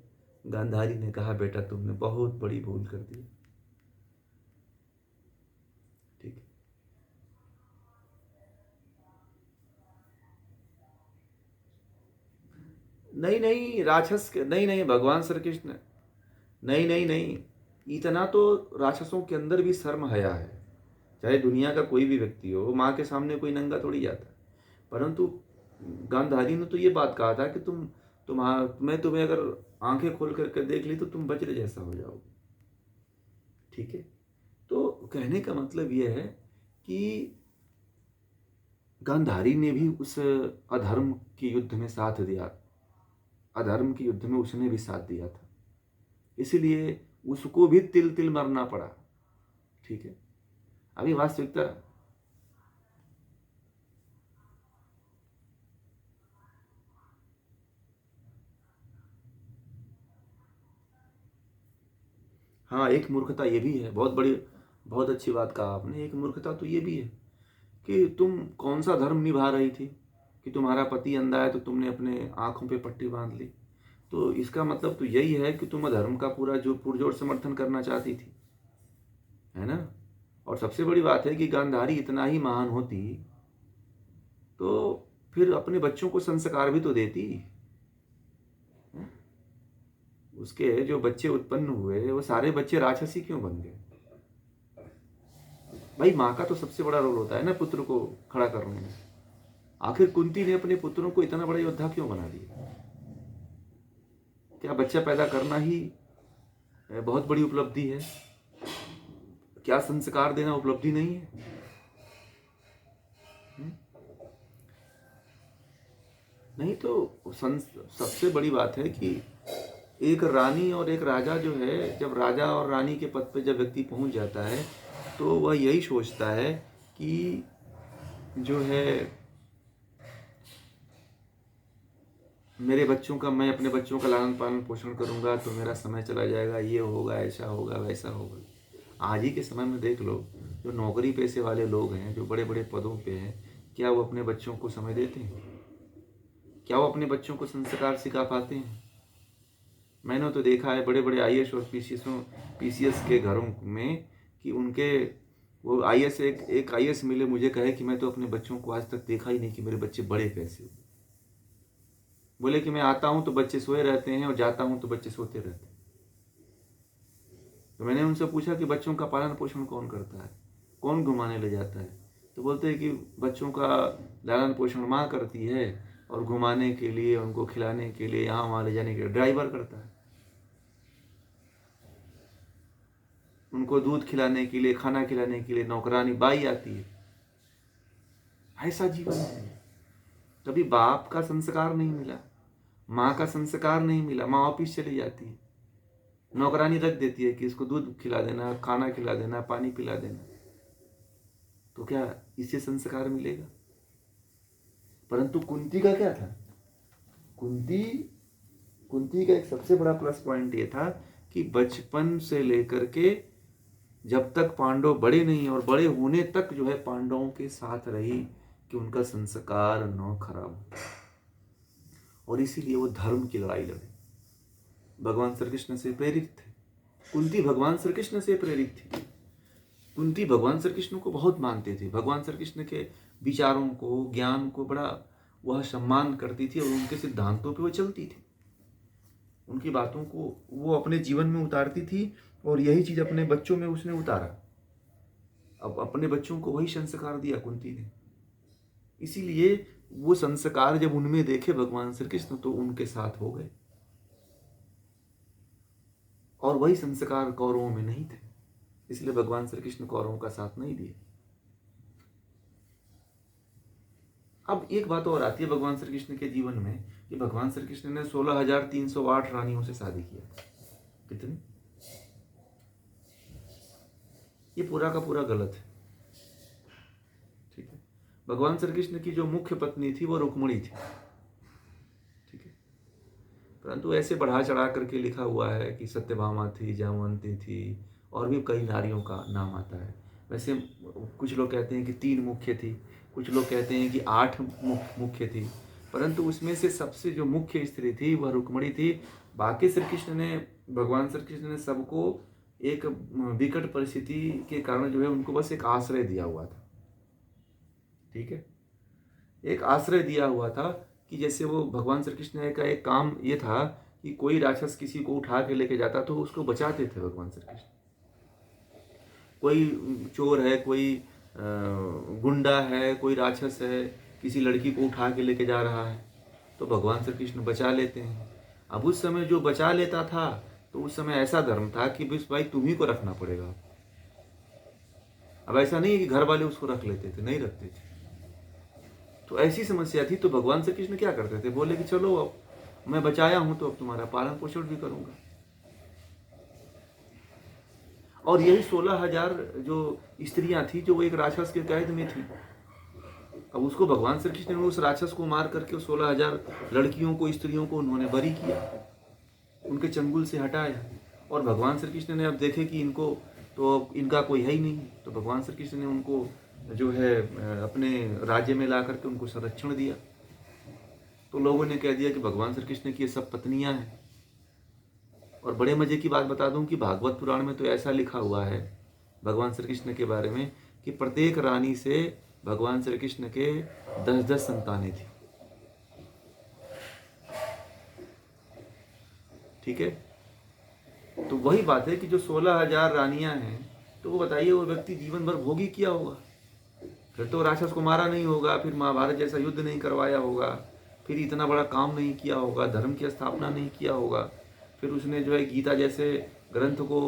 गांधारी ने कहा, बेटा तुमने बहुत बड़ी भूल कर दी। ठीक है। नहीं नहीं, राक्षस के नहीं नहीं, भगवान श्री कृष्ण, नहीं नहीं नहीं, इतना तो राक्षसों के अंदर भी शर्म हया है। चाहे दुनिया का कोई भी व्यक्ति हो, माँ के सामने कोई नंगा थोड़ी जाता है। परंतु गांधारी ने तो ये बात कहा था कि मैं तुम्हें अगर आंखें खोल करके देख ली तो तुम वज्र जैसा हो जाओगे। ठीक है। तो कहने का मतलब यह है कि गांधारी ने भी उस अधर्म के युद्ध में साथ दिया, अधर्म के युद्ध में उसने भी साथ दिया था, इसलिए उसको भी तिल तिल मरना पड़ा। ठीक है। अभी वास्तविकता, हाँ, एक मूर्खता ये भी है, बहुत बड़ी, बहुत अच्छी बात कहा आपने। एक मूर्खता तो ये भी है कि तुम कौन सा धर्म निभा रही थी कि तुम्हारा पति अंधा है तो तुमने अपने आंखों पे पट्टी बांध ली। तो इसका मतलब तो यही है कि तुम धर्म का पूरा जो पुरजोर समर्थन करना चाहती थी, है ना। और सबसे बड़ी बात है कि गांधारी इतना ही महान होती तो फिर अपने बच्चों को संस्कार भी तो देती। उसके जो बच्चे उत्पन्न हुए वो सारे बच्चे राक्षसी क्यों बन गए? भाई, माँ का तो सबसे बड़ा रोल होता है ना पुत्र को खड़ा करने में। आखिर कुंती ने अपने पुत्रों को इतना बड़ा योद्धा क्यों बना दिया? क्या बच्चा पैदा करना ही बहुत बड़ी उपलब्धि है? क्या संस्कार देना उपलब्धि नहीं है? नहीं तो सबसे बड़ी बात है कि एक रानी और एक राजा जो है, जब राजा और रानी के पद पे जब व्यक्ति पहुंच जाता है तो वह यही सोचता है कि जो है मेरे बच्चों का, मैं अपने बच्चों का लालन पालन पोषण करूंगा तो मेरा समय चला जाएगा, ये होगा, ऐसा होगा, वैसा होगा। आज ही के समय में देख लो, जो नौकरी पेशे वाले लोग हैं, जो बड़े बड़े पदों पे हैं, क्या वो अपने बच्चों को समय देते हैं? क्या वो अपने बच्चों को संस्कार सिखा पाते हैं? मैंने तो देखा है बड़े बड़े आईएएस और पीसीएस के घरों में कि उनके वो आईएएस, एक आईएएस मिले मुझे, कहे कि मैं तो अपने बच्चों को आज तक देखा ही नहीं कि मेरे बच्चे बड़े कैसे। बोले कि मैं आता हूं तो बच्चे सोए रहते हैं और जाता हूं तो बच्चे सोते रहते हैं। तो मैंने उनसे पूछा कि बच्चों का पालन पोषण कौन करता है, कौन घुमाने ले जाता है? तो बोलते हैं कि बच्चों का लालन पोषण माँ करती है और घुमाने के लिए, उनको खिलाने के लिए, यहाँ वहाँ ले जाने के लिए ड्राइवर करता है। उनको दूध खिलाने के लिए, खाना खिलाने के लिए नौकरानी बाई आती है। ऐसा जीवन है। कभी बाप का संस्कार नहीं मिला, माँ का संस्कार नहीं मिला, माँ ऑफिस चली जाती है, नौकरानी रख देती है कि इसको दूध खिला देना, खाना खिला देना, पानी पिला देना। तो क्या इससे संस्कार मिलेगा? परंतु कुंती का क्या था? कुंती कुंती का एक सबसे बड़ा प्लस पॉइंट ये था कि बचपन से लेकर के जब तक पांडव बड़े नहीं और बड़े होने तक जो है पांडवों के साथ रही कि उनका संस्कार न खराब हो, और इसीलिए वो धर्म की लड़ाई लड़े। भगवान श्री कृष्ण से प्रेरित थे। कुंती भगवान श्री कृष्ण से प्रेरित थी। कुंती भगवान श्री कृष्ण को बहुत मानते थे, भगवान श्री कृष्ण के विचारों को, ज्ञान को बड़ा वह सम्मान करती थी और उनके सिद्धांतों पे वो चलती थी। उनकी बातों को वो अपने जीवन में उतारती थी और यही चीज अपने बच्चों में उसने उतारा। अब अपने बच्चों को वही संस्कार दिया कुंती ने। इसीलिए वो संस्कार जब उनमें देखे भगवान श्री कृष्ण तो उनके साथ हो गए, और वही संस्कार कौरवों में नहीं थे, इसलिए भगवान श्री कृष्ण कौरवों का साथ नहीं दिए। अब एक बात और आती है भगवान श्री कृष्ण के जीवन में कि भगवान श्री कृष्ण ने 16,308 रानियों से शादी किया। कितनी? ये पूरा का पूरा गलत है। ठीक है। भगवान श्री कृष्ण की जो मुख्य पत्नी थी वो रुक्मिणी थी। ठीक है। परंतु ऐसे बढ़ा चढ़ा करके लिखा हुआ है कि सत्यभामा थी, जामवंती थी, और भी कई नारियों का नाम आता है। वैसे कुछ लोग कहते हैं कि 3 मुख्य थी, कुछ लोग कहते हैं कि 8 मुख्य थी, परंतु उसमें से सबसे जो मुख्य स्त्री थी वह रुक्मिणी थी। बाकी श्री कृष्ण ने, भगवान श्री कृष्ण ने सबको एक विकट परिस्थिति के कारण जो है उनको बस एक आश्रय दिया हुआ था। ठीक है, एक आश्रय दिया हुआ था कि जैसे वो भगवान श्री कृष्ण का एक काम ये था कि कोई राक्षस किसी को उठा के लेके जाता तो उसको बचाते थे भगवान श्री कृष्ण। कोई चोर है, कोई गुंडा है, कोई राक्षस है, किसी लड़की को उठा के लेके जा रहा है तो भगवान श्री कृष्ण बचा लेते हैं। अब उस समय जो बचा लेता था तो उस समय ऐसा धर्म था कि बस भाई तुम्ही को रखना पड़ेगा। अब ऐसा नहीं है कि घर वाले उसको रख लेते थे, नहीं रखते थे। तो ऐसी समस्या थी तो भगवान श्री कृष्ण क्या करते थे, बोले कि चलो अब मैं बचाया हूं तो अब तुम्हारा पालन पोषण भी करूंगा। और यही 16,000 जो स्त्रियां थी जो वो एक राक्षस के कैद में थी। अब उसको भगवान श्री कृष्ण ने उस राक्षस को मार करके 16,000 लड़कियों को, स्त्रियों को उन्होंने बरी किया, उनके चंगुल से हटाया। और भगवान श्री कृष्ण ने अब देखे कि इनको तो इनका कोई है ही नहीं, तो भगवान श्री कृष्ण ने उनको जो है अपने राज्य में ला करके उनको संरक्षण दिया। तो लोगों ने कह दिया कि भगवान श्री कृष्ण की ये सब पत्नियां हैं। और बड़े मजे की बात बता दूं कि भागवत पुराण में तो ऐसा लिखा हुआ है भगवान श्री कृष्ण के बारे में कि प्रत्येक रानी से भगवान श्री कृष्ण के 10-10 संतानें थी। ठीक है, तो वही बात है कि जो 16,000 रानियां हैं, तो वो बताइए वो व्यक्ति जीवन भर भोगी किया होगा। फिर तो राक्षस को मारा नहीं होगा, फिर महाभारत जैसा युद्ध नहीं करवाया होगा, फिर इतना बड़ा काम नहीं किया होगा, धर्म की स्थापना नहीं किया होगा, फिर उसने जो है गीता जैसे ग्रंथ को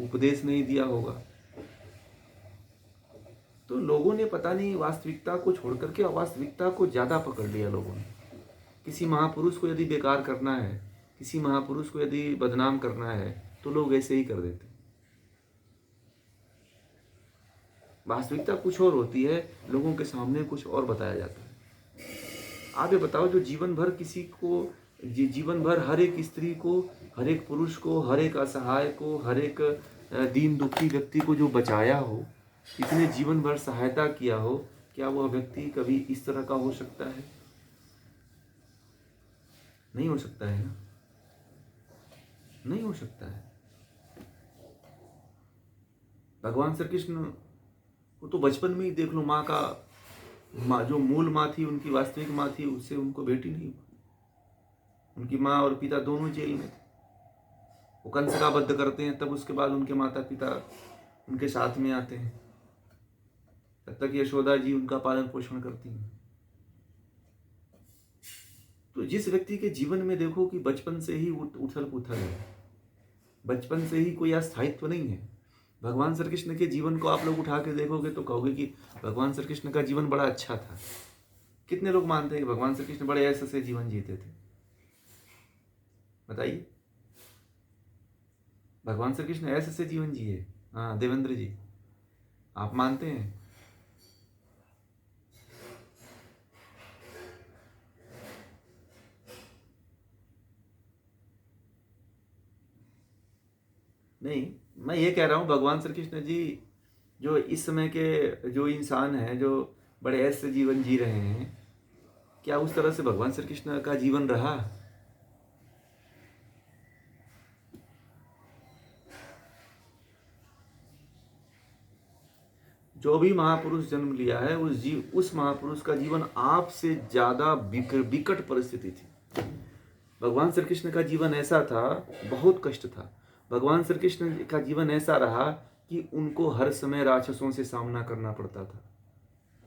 उपदेश नहीं दिया होगा। तो लोगों ने पता नहीं वास्तविकता को छोड़ करके अवास्तविकता को ज्यादा पकड़ लिया लोगों ने। किसी महापुरुष को यदि बेकार करना है, किसी महापुरुष को यदि बदनाम करना है तो लोग ऐसे ही कर देते। वास्तविकता कुछ और होती है, लोगों के सामने कुछ और बताया जाता है। आप ये बताओ, जो जीवन भर किसी को, जीवन भर हर एक स्त्री को, हर एक पुरुष को, हर एक असहाय को, हर एक दीन दुखी व्यक्ति को जो बचाया हो, इसने जीवन भर सहायता किया हो, क्या वह व्यक्ति कभी इस तरह का हो सकता है? नहीं हो सकता है ना, नहीं हो सकता है। भगवान श्री कृष्ण को तो बचपन में ही देख लो, माँ का, माँ जो मूल माँ थी, उनकी वास्तविक माँ थी, उससे उनको बेटी नहीं हुई। उनकी माँ और पिता दोनों जेल में थे। वो कंस का वध करते हैं, तब उसके बाद उनके माता पिता उनके साथ में आते हैं, तब तक यशोदा जी उनका पालन पोषण करती हैं। तो जिस व्यक्ति के जीवन में देखो कि बचपन से ही उथल पुथल है, बचपन से ही कोई अस्थायित्व नहीं है। भगवान श्री कृष्ण के जीवन को आप लोग उठा के देखोगे तो कहोगे कि भगवान श्री कृष्ण का जीवन बड़ा अच्छा था। कितने लोग मानते हैं कि भगवान श्री कृष्ण बड़े ऐसे से जीवन जीते थे? बताइए, भगवान श्री कृष्ण ऐसे से जीवन जिए? हाँ देवेंद्र जी, आप मानते हैं? नहीं, मैं ये कह रहा हूँ भगवान श्री कृष्ण जी जो इस समय के जो इंसान हैं, जो बड़े ऐसे जीवन जी रहे हैं, क्या उस तरह से भगवान श्री कृष्ण का जीवन रहा? जो भी महापुरुष जन्म लिया है उस महापुरुष का जीवन आपसे ज्यादा विकट परिस्थिति थी। भगवान श्री कृष्ण का जीवन ऐसा था, बहुत कष्ट था। भगवान श्री कृष्ण का जीवन ऐसा रहा कि उनको हर समय राक्षसों से सामना करना पड़ता था।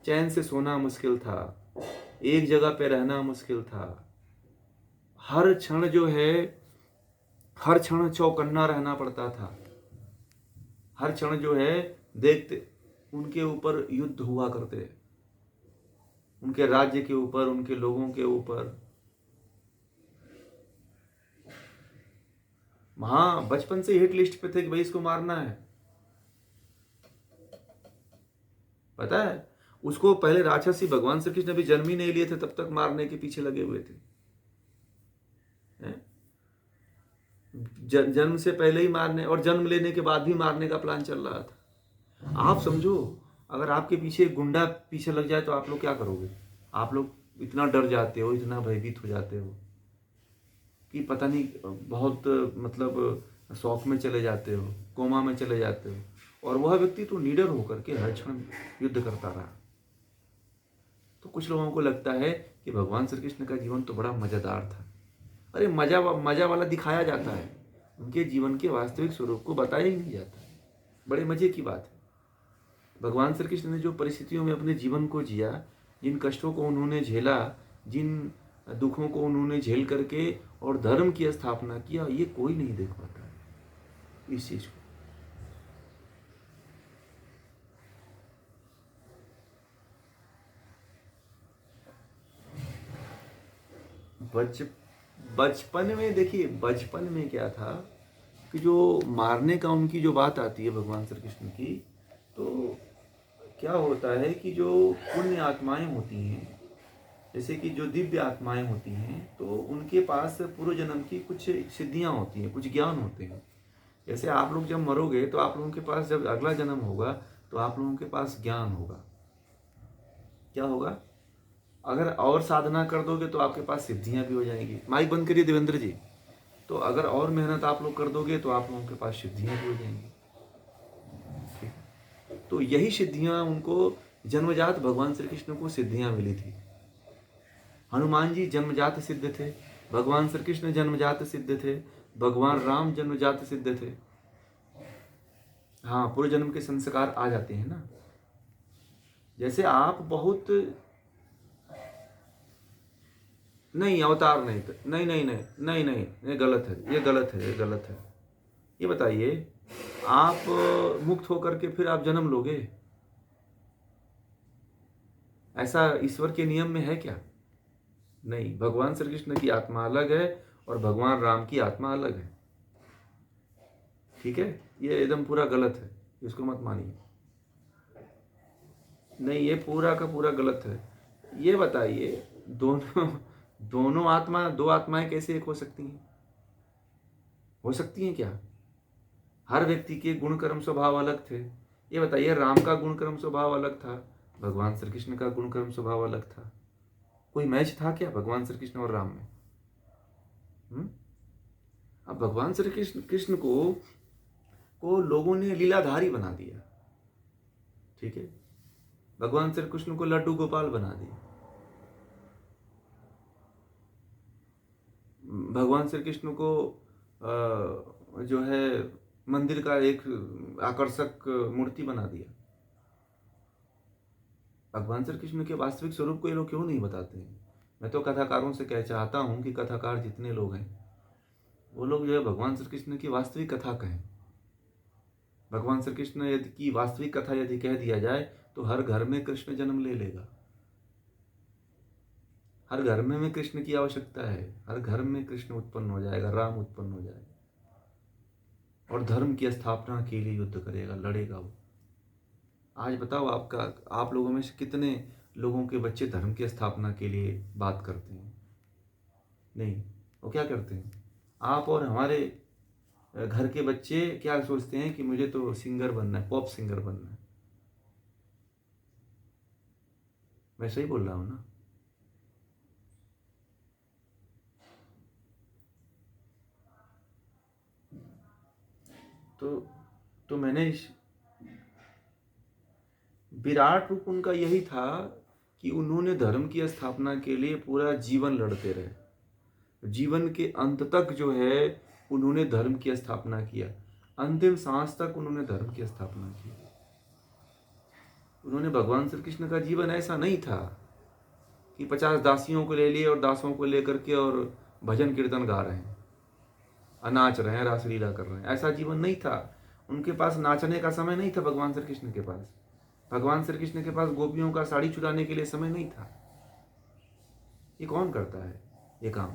चैन से सोना मुश्किल था, एक जगह पे रहना मुश्किल था, हर क्षण जो है, हर क्षण चौकन्ना रहना पड़ता था। हर क्षण जो है देखते उनके ऊपर युद्ध हुआ करते, उनके राज्य के ऊपर, उनके लोगों के ऊपर। हाँ, बचपन से हिट लिस्ट पे थे कि भाई इसको मारना है। पता है, उसको पहले राक्षसी भगवान श्री कृष्ण भी जन्म ही नहीं लिए थे, तब तक मारने के पीछे लगे हुए थे। जन्म से पहले ही मारने, और जन्म लेने के बाद भी मारने का प्लान चल रहा था। आप समझो अगर आपके पीछे एक गुंडा पीछे लग जाए तो आप लोग क्या करोगे? आप लोग इतना डर जाते हो, इतना भयभीत हो जाते हो कि पता नहीं, बहुत मतलब शौक में चले जाते हो, कोमा में चले जाते हो। और वह व्यक्ति तो निडर होकर के हर क्षण युद्ध करता रहा। तो कुछ लोगों को लगता है कि भगवान श्री कृष्ण का जीवन तो बड़ा मज़ेदार था। अरे मज़ा वाला दिखाया जाता है, उनके जीवन के वास्तविक स्वरूप को बताया ही नहीं जाता। बड़े मज़े की बात है। भगवान श्री कृष्ण ने जो परिस्थितियों में अपने जीवन को जिया, जिन कष्टों को उन्होंने झेला, जिन दुखों को उन्होंने झेल करके और धर्म की स्थापना किया, ये कोई नहीं देख पाता है इस चीज़ को। बच बचपन में देखिए, बचपन में क्या था कि जो मारने का उनकी जो बात आती है भगवान श्री कृष्ण की, तो क्या होता है कि जो पुण्य आत्माएं होती हैं, जैसे कि जो दिव्य आत्माएं होती हैं, तो उनके पास पूर्व जन्म की कुछ सिद्धियां होती हैं, कुछ ज्ञान होते हैं। जैसे आप लोग जब मरोगे तो आप लोगों के पास जब अगला जन्म होगा तो आप लोगों के पास ज्ञान होगा। क्या होगा? अगर और साधना कर दोगे तो आपके पास सिद्धियां भी हो जाएंगी। माइक बंद करिए देवेंद्र जी। तो अगर और मेहनत आप लोग कर दोगे तो आप लोगों के पास सिद्धियां भी हो जाएंगी। ठीक। तो यही सिद्धियां उनको जन्मजात भगवान श्री कृष्ण को सिद्धियां मिली थी। हनुमान जी जन्मजात सिद्ध थे, भगवान श्री कृष्ण जन्मजात सिद्ध थे, भगवान राम जन्मजात सिद्ध थे। हाँ, पूर्व जन्म के संस्कार आ जाते हैं ना। जैसे आप बहुत, नहीं अवतार नहीं, नहीं नहीं नहीं नहीं नहीं, ये गलत है, ये गलत है, ये गलत है। ये बताइए, आप मुक्त होकर के फिर आप जन्म लोगे? ऐसा ईश्वर के नियम में है क्या? नहीं, भगवान श्री कृष्ण की आत्मा अलग है और भगवान राम की आत्मा अलग है। ठीक है, ये एकदम पूरा गलत है, इसको मत मानिए। नहीं, ये पूरा का पूरा गलत है। ये बताइए, दोनों दोनों आत्मा, दो आत्माएं कैसे एक हो सकती हैं? हो सकती हैं क्या? हर व्यक्ति के गुण कर्म स्वभाव अलग थे। ये बताइए, राम का गुण कर्म स्वभाव अलग था, भगवान श्री कृष्ण का गुण कर्म स्वभाव अलग था। कोई मैच था क्या भगवान श्री कृष्ण और राम में? अब भगवान श्री कृष्ण कृष्ण को लोगों ने लीलाधारी बना दिया। ठीक है, भगवान श्री कृष्ण को लड्डू गोपाल बना दिया। भगवान श्री कृष्ण को जो है मंदिर का एक आकर्षक मूर्ति बना दिया। भगवान श्री कृष्ण के वास्तविक स्वरूप को ये लोग क्यों नहीं बताते हैं? मैं तो कथाकारों से कह चाहता हूँ कि कथाकार जितने लोग हैं, वो लोग जो है भगवान श्री कृष्ण की वास्तविक कथा कहें। भगवान श्री कृष्ण यदि की वास्तविक कथा यदि कह दिया जाए तो हर घर में कृष्ण जन्म ले लेगा। हर घर में कृष्ण की आवश्यकता है, हर घर में कृष्ण उत्पन्न हो जाएगा, राम उत्पन्न हो जाएगा और धर्म की स्थापना के लिए युद्ध करेगा, लड़ेगा वो। आज बताओ, आप लोगों में से कितने लोगों के बच्चे धर्म की स्थापना के लिए बात करते हैं? नहीं, वो क्या करते हैं? आप और हमारे घर के बच्चे क्या सोचते हैं कि मुझे तो सिंगर बनना है, पॉप सिंगर बनना है। मैं सही बोल रहा हूँ ना? तो मैंने विराट रूप उनका यही था कि उन्होंने धर्म की स्थापना के लिए पूरा जीवन लड़ते रहे। जीवन के अंत तक जो है उन्होंने धर्म की स्थापना किया, अंतिम सांस तक उन्होंने धर्म की स्थापना की। उन्होंने, भगवान श्री कृष्ण का जीवन ऐसा नहीं था कि 50 दासियों को ले लिए और दासों को लेकर के और भजन कीर्तन गा रहे हैं, नाच रहे हैं, रासलीला कर रहे हैं। ऐसा जीवन नहीं था। उनके पास नाचने का समय नहीं था। भगवान श्री कृष्ण के पास, भगवान श्री कृष्ण के पास गोपियों का साड़ी चुराने के लिए समय नहीं था। ये कौन करता है ये काम?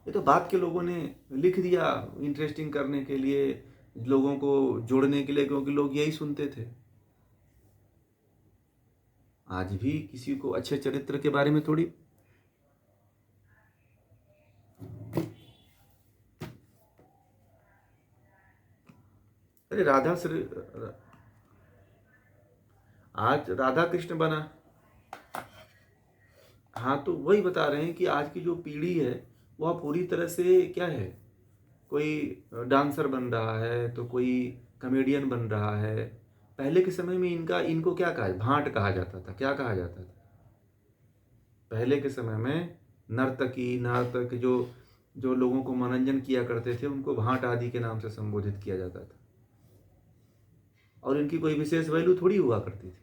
ये तो बात के लोगों ने लिख दिया इंटरेस्टिंग करने के लिए, लोगों को जोड़ने के लिए, क्योंकि लोग यही सुनते थे। आज भी किसी को अच्छे चरित्र के बारे में थोड़ी, अरे राधा श्री, आज राधा कृष्ण बना। हाँ, तो वही बता रहे हैं कि आज की जो पीढ़ी है वह पूरी तरह से क्या है, कोई डांसर बन रहा है तो कोई कॉमेडियन बन रहा है। पहले के समय में इनको क्या कहा, भांट कहा जाता था। क्या कहा जाता था पहले के समय में? नर्तकी, नर्तक जो जो लोगों को मनोरंजन किया करते थे उनको भांट आदि के नाम से संबोधित किया जाता था, और इनकी कोई विशेष वैल्यू थोड़ी हुआ करती थी।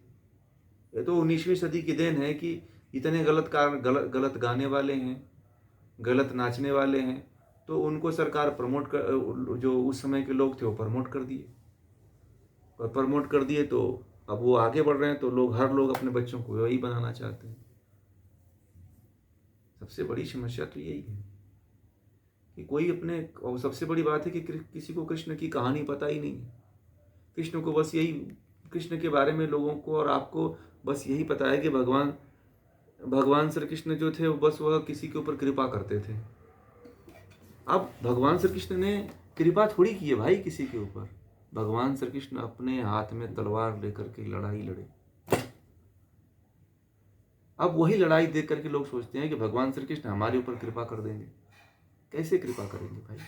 ये तो 19वीं सदी की देन है कि इतने गलत गाने वाले हैं, गलत नाचने वाले हैं, तो उनको सरकार प्रमोट कर, जो उस समय के लोग थे वो प्रमोट कर दिए, और प्रमोट कर दिए तो अब वो आगे बढ़ रहे हैं, तो हर लोग अपने बच्चों को वही बनाना चाहते हैं। सबसे बड़ी समस्या तो यही है कि कोई अपने, और सबसे बड़ी बात है कि किसी को कृष्ण की कहानी पता ही नहीं है। कृष्ण को बस यही, कृष्ण के बारे में लोगों को और आपको बस यही पता है कि भगवान भगवान श्री कृष्ण जो थे बस वह किसी के ऊपर कृपा करते थे। अब भगवान श्री कृष्ण ने कृपा थोड़ी की है भाई किसी के ऊपर। भगवान श्री कृष्ण अपने हाथ में तलवार लेकर के लड़ाई लड़े। अब वही लड़ाई देख करके लोग सोचते हैं कि भगवान श्री कृष्ण हमारे ऊपर कृपा कर देंगे। कैसे कृपा करेंगे भाई?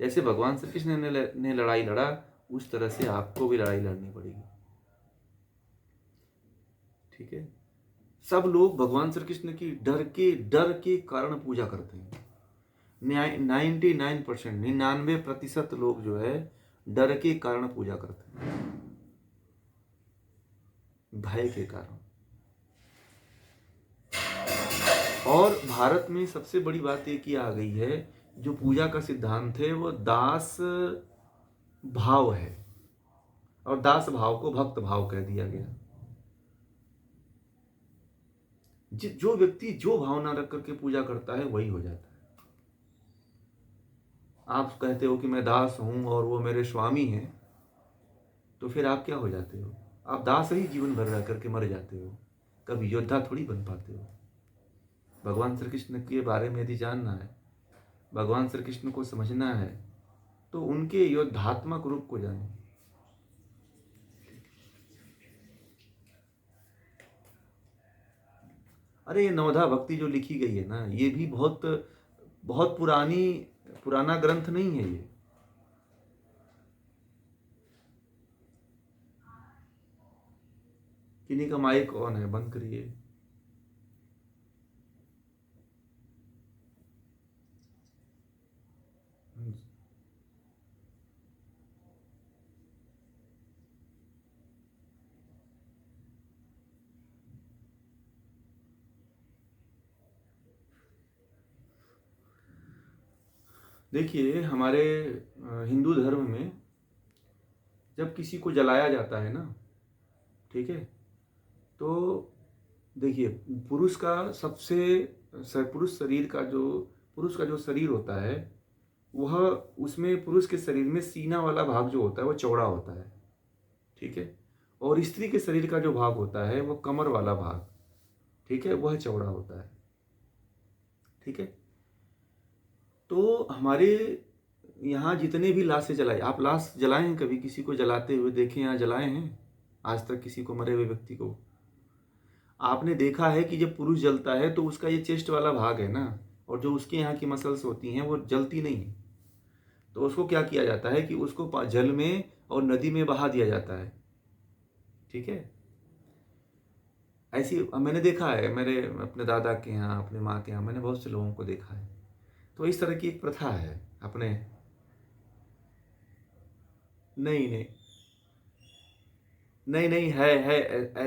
जैसे भगवान श्री कृष्ण ने लड़ाई लड़ा, उस तरह से आपको भी लड़ाई लड़नी पड़ेगी। ठीक है? सब लोग भगवान श्री कृष्ण की डर के कारण पूजा करते हैं। 99%, 99% लोग जो है डर के कारण पूजा करते हैं, भय के कारण। और भारत में सबसे बड़ी बात ये की आ गई है, जो पूजा का सिद्धांत है वो दास भाव है, और दास भाव को भक्त भाव कह दिया गया। जो व्यक्ति जो भावना रख करके पूजा करता है वही हो जाता है। आप कहते हो कि मैं दास हूं और वो मेरे स्वामी हैं, तो फिर आप क्या हो जाते हो? आप दास ही जीवन भर रह करके मर जाते हो, कभी योद्धा थोड़ी बन पाते हो। भगवान श्री कृष्ण के बारे में यदि जानना है, भगवान श्री कृष्ण को समझना है, तो उनके योद्धात्मक रूप को जानो। अरे ये नवधा भक्ति जो लिखी गई है ना, ये भी बहुत बहुत पुराना ग्रंथ नहीं है ये। किन्हीं का माइक ऑन है, बंद करिए। देखिए, हमारे हिंदू धर्म में जब किसी को जलाया जाता है ना, ठीक है, तो देखिए, पुरुष का पुरुष शरीर का जो पुरुष का जो शरीर होता है, वह, उसमें पुरुष के शरीर में सीना वाला भाग जो होता है वो चौड़ा होता है। ठीक है? और स्त्री के शरीर का जो भाग होता है वो कमर वाला भाग, ठीक है, वह चौड़ा होता है। ठीक है? तो हमारे यहाँ जितने भी लाशें जलाई, आप लाश जलाए हैं कभी? किसी को जलाते हुए देखे या जलाए हैं आज तक किसी को, मरे हुए व्यक्ति को? आपने देखा है कि जब पुरुष जलता है तो उसका ये चेस्ट वाला भाग है ना, और जो उसके यहाँ की मसल्स होती हैं वो जलती नहीं है। तो उसको क्या किया जाता है कि उसको जल में और नदी में बहा दिया जाता है। ठीक है? ऐसी मैंने देखा है, मेरे अपने दादा के यहाँ, अपने माँ के यहाँ, मैंने बहुत से लोगों को देखा है। तो इस तरह की एक प्रथा है अपने। नहीं नहीं, नहीं नहीं, है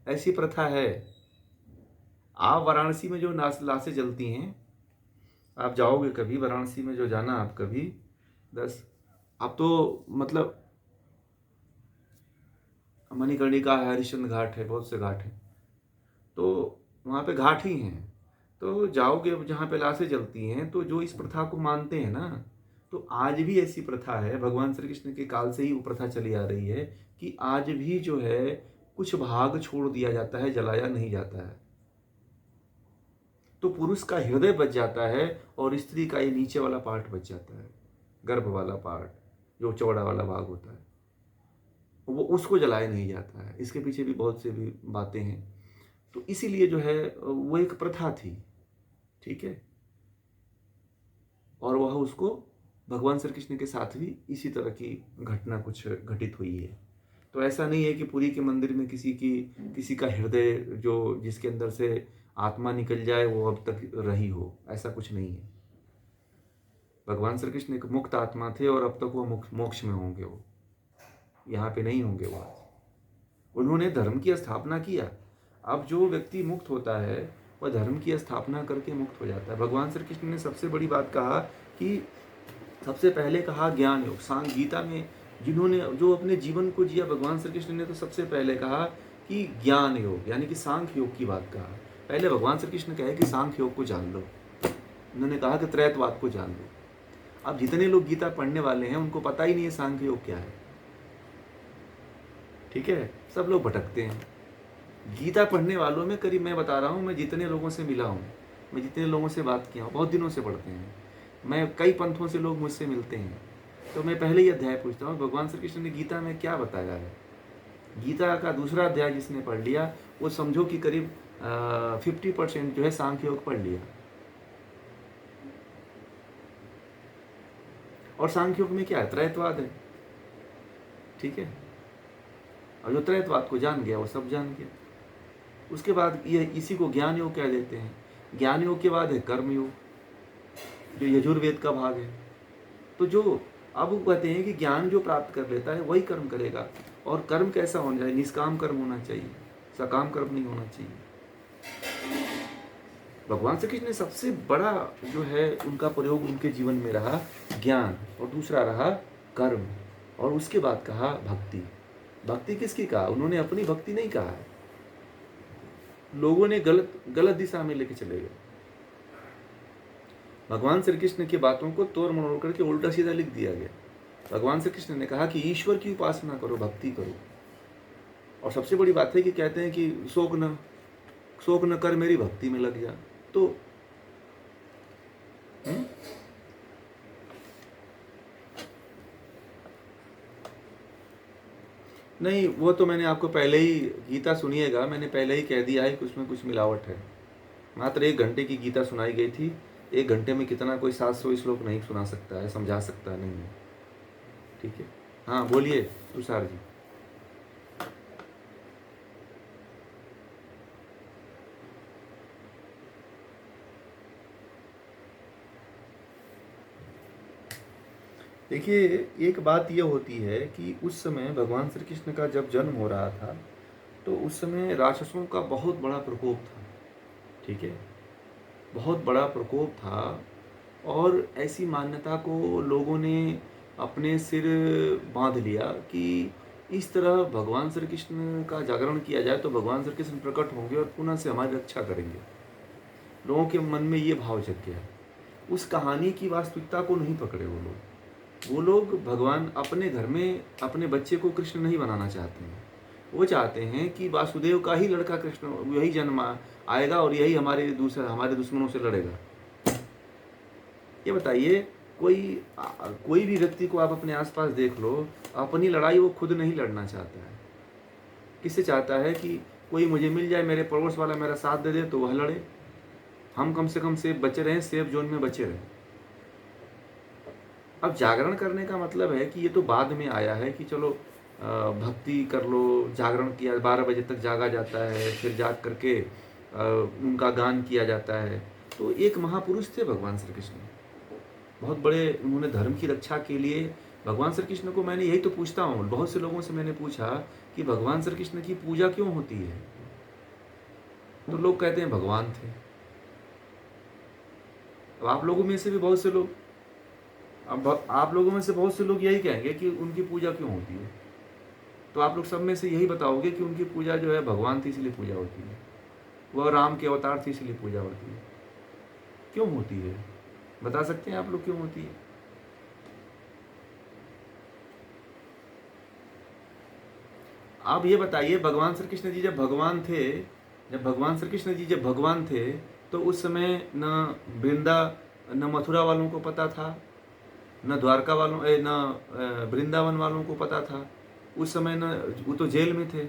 ऐसी प्रथा है। आप वाराणसी में जो लाशें जलती हैं, आप जाओगे कभी वाराणसी में, जो जाना आप कभी, बस आप तो मतलब, मणिकर्णिका है, हरिश्चंद्र घाट है, बहुत से घाट हैं, तो वहाँ पे घाट ही हैं। तो जाओगे जहाँ पे लाशें जलती हैं, तो जो इस प्रथा को मानते हैं ना, तो आज भी ऐसी प्रथा है, भगवान श्री कृष्ण के काल से ही वो प्रथा चली आ रही है कि आज भी जो है कुछ भाग छोड़ दिया जाता है, जलाया नहीं जाता है। तो पुरुष का हृदय बच जाता है और स्त्री का ये नीचे वाला पार्ट बच जाता है, गर्भ वाला पार्ट, जो चौड़ा वाला भाग होता है। वो उसको जलाया नहीं जाता है। इसके पीछे भी बहुत से भी बातें हैं। तो इसीलिए जो है वो एक प्रथा थी, ठीक है? और वह उसको भगवान श्री कृष्ण के साथ भी इसी तरह की घटना कुछ घटित हुई है। तो ऐसा नहीं है कि पुरी के मंदिर में किसी का हृदय जो जिसके अंदर से आत्मा निकल जाए वो अब तक रही हो, ऐसा कुछ नहीं है। भगवान श्री कृष्ण एक मुक्त आत्मा थे और अब तक वो मोक्ष में होंगे, वो यहाँ पे नहीं होंगे वो आज। उन्होंने धर्म की स्थापना किया। अब जो व्यक्ति मुक्त होता है वह धर्म की स्थापना करके मुक्त हो जाता है। भगवान श्री कृष्ण ने सबसे बड़ी बात कहा कि सबसे पहले कहा ज्ञान योग। सांग गीता में जिन्होंने जो अपने जीवन को जिया, भगवान श्री कृष्ण ने तो सबसे पहले कहा कि ज्ञान योग, यानी कि सांख्य योग की बात कहा। पहले भगवान श्री कृष्ण कहे कि सांख्य योग को जान लो। उन्होंने कहा कि त्रैतवाद को जान लो। अब जितने लोग गीता पढ़ने वाले हैं उनको पता ही नहीं है सांख्य योग क्या है, ठीक है? सब लोग भटकते हैं। गीता पढ़ने वालों में करीब, मैं बता रहा हूँ, मैं जितने लोगों से मिला हूँ, मैं जितने लोगों से बात किया हूँ, बहुत दिनों से पढ़ते हैं, मैं कई पंथों से लोग मुझसे मिलते हैं, तो मैं पहले ही अध्याय पूछता हूँ भगवान श्री कृष्ण ने गीता में क्या बताया है। गीता का दूसरा अध्याय जिसने पढ़ लिया वो समझो कि करीब 50% जो है सांख्य योग पढ़ लिया। और सांख्य योग में क्या है? त्रैतवाद है, ठीक है? और जो त्रैतवाद को जान गया वो सब जान गया। उसके बाद ये इसी को ज्ञान योग कह देते हैं। ज्ञान योग के बाद है कर्म योग, जो यजुर्वेद का भाग है। तो जो अब वो कहते हैं कि ज्ञान जो प्राप्त कर लेता है वही कर्म करेगा। और कर्म कैसा होना चाहिए? निष्काम कर्म होना चाहिए, सकाम कर्म नहीं होना चाहिए। भगवान श्री कृष्ण ने सबसे बड़ा जो है उनका प्रयोग उनके जीवन में रहा ज्ञान, और दूसरा रहा कर्म, और उसके बाद कहा भक्ति। भक्ति किसकी कहा? उन्होंने अपनी भक्ति नहीं कहा है, लोगों ने गलत दिशा में लेके चले गए। भगवान श्री कृष्ण की बातों को तोड़ मरोड़ करके उल्टा सीधा लिख दिया गया। भगवान श्री कृष्ण ने कहा कि ईश्वर की उपासना करो, भक्ति करो। और सबसे बड़ी बात है कि कहते हैं कि शोक न कर, मेरी भक्ति में लग जा। तो नहीं, वो तो मैंने आपको पहले ही, गीता सुनिएगा, मैंने पहले ही कह दिया है कि उसमें कुछ मिलावट है। मात्र 1 घंटे की गीता सुनाई गई थी। 1 घंटे में कितना कोई 700 श्लोक नहीं सुना सकता है, समझा सकता नहीं है, ठीक है? हाँ बोलिए तुषार जी। देखिए, एक बात यह होती है कि उस समय भगवान श्री कृष्ण का जब जन्म हो रहा था तो उस समय राक्षसों का बहुत बड़ा प्रकोप था, ठीक है? बहुत बड़ा प्रकोप था। और ऐसी मान्यता को लोगों ने अपने सिर बांध लिया कि इस तरह भगवान श्री कृष्ण का जागरण किया जाए तो भगवान श्री कृष्ण प्रकट होंगे और पुनः से हमारी रक्षा करेंगे। लोगों के मन में ये भाव जग गया। उस कहानी की वास्तविकता को नहीं पकड़े वो लोग भगवान अपने घर में अपने बच्चे को कृष्ण नहीं बनाना चाहते हैं। वो चाहते हैं कि वासुदेव का ही लड़का कृष्ण, यही जन्म आएगा और यही हमारे दुश्मनों से लड़ेगा। ये बताइए, कोई भी व्यक्ति को आप अपने आसपास देख लो, अपनी लड़ाई वो खुद नहीं लड़ना चाहता है। किससे चाहता है? कि कोई मुझे मिल जाए, मेरे पड़ोस वाला मेरा साथ दे दे तो वह लड़े, हम कम से कम सेफ बचे रहें, सेफ जोन में बचे रहें। अब जागरण करने का मतलब है कि ये तो बाद में आया है कि चलो भक्ति कर लो, जागरण किया, 12 बजे तक जागा जाता है, फिर जाग करके उनका गान किया जाता है। तो एक महापुरुष थे भगवान श्री कृष्ण, बहुत बड़े, उन्होंने धर्म की रक्षा के लिए भगवान श्री कृष्ण को, मैंने यही तो पूछता हूँ, बहुत से लोगों से मैंने पूछा कि भगवान श्री कृष्ण की पूजा क्यों होती है, तो लोग कहते हैं भगवान थे। अब आप लोगों में से भी बहुत से लोग, आप लोगों में से बहुत से लोग यही कहेंगे कि उनकी पूजा क्यों होती है। तो आप लोग सब में से यही बताओगे कि उनकी पूजा जो है भगवान थी इसलिए पूजा होती है, वह राम के अवतार थे इसलिए पूजा होती है। क्यों होती है बता सकते हैं आप लोग क्यों होती है? आप ये बताइए, भगवान श्री कृष्ण जी जब भगवान थे, जब भगवान थे तो उस समय न मथुरा वालों को पता था, न द्वारका वालों न वृंदावन वालों को पता था उस समय ना, वो तो जेल में थे,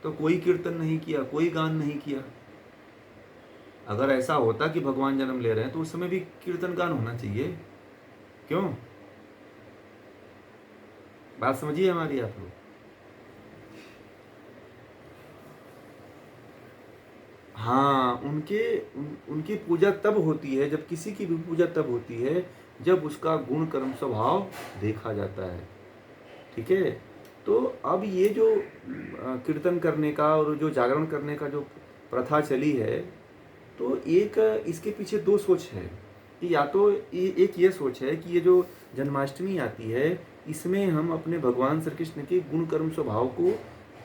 तो कोई कीर्तन नहीं किया, कोई गान नहीं किया। अगर ऐसा होता कि भगवान जन्म ले रहे हैं तो उस समय भी कीर्तन गान होना चाहिए। क्यों? बात समझिए हमारी आप लोग। हाँ, उनकी पूजा तब होती है, जब किसी की भी पूजा तब होती है जब उसका गुण कर्म स्वभाव देखा जाता है। ठीक है? तो अब ये जो कीर्तन करने का और जो जागरण करने का जो प्रथा चली है, तो एक इसके पीछे दो सोच है कि या तो एक ये सोच है कि ये जो जन्माष्टमी आती है, इसमें हम अपने भगवान श्री कृष्ण के गुण कर्म स्वभाव को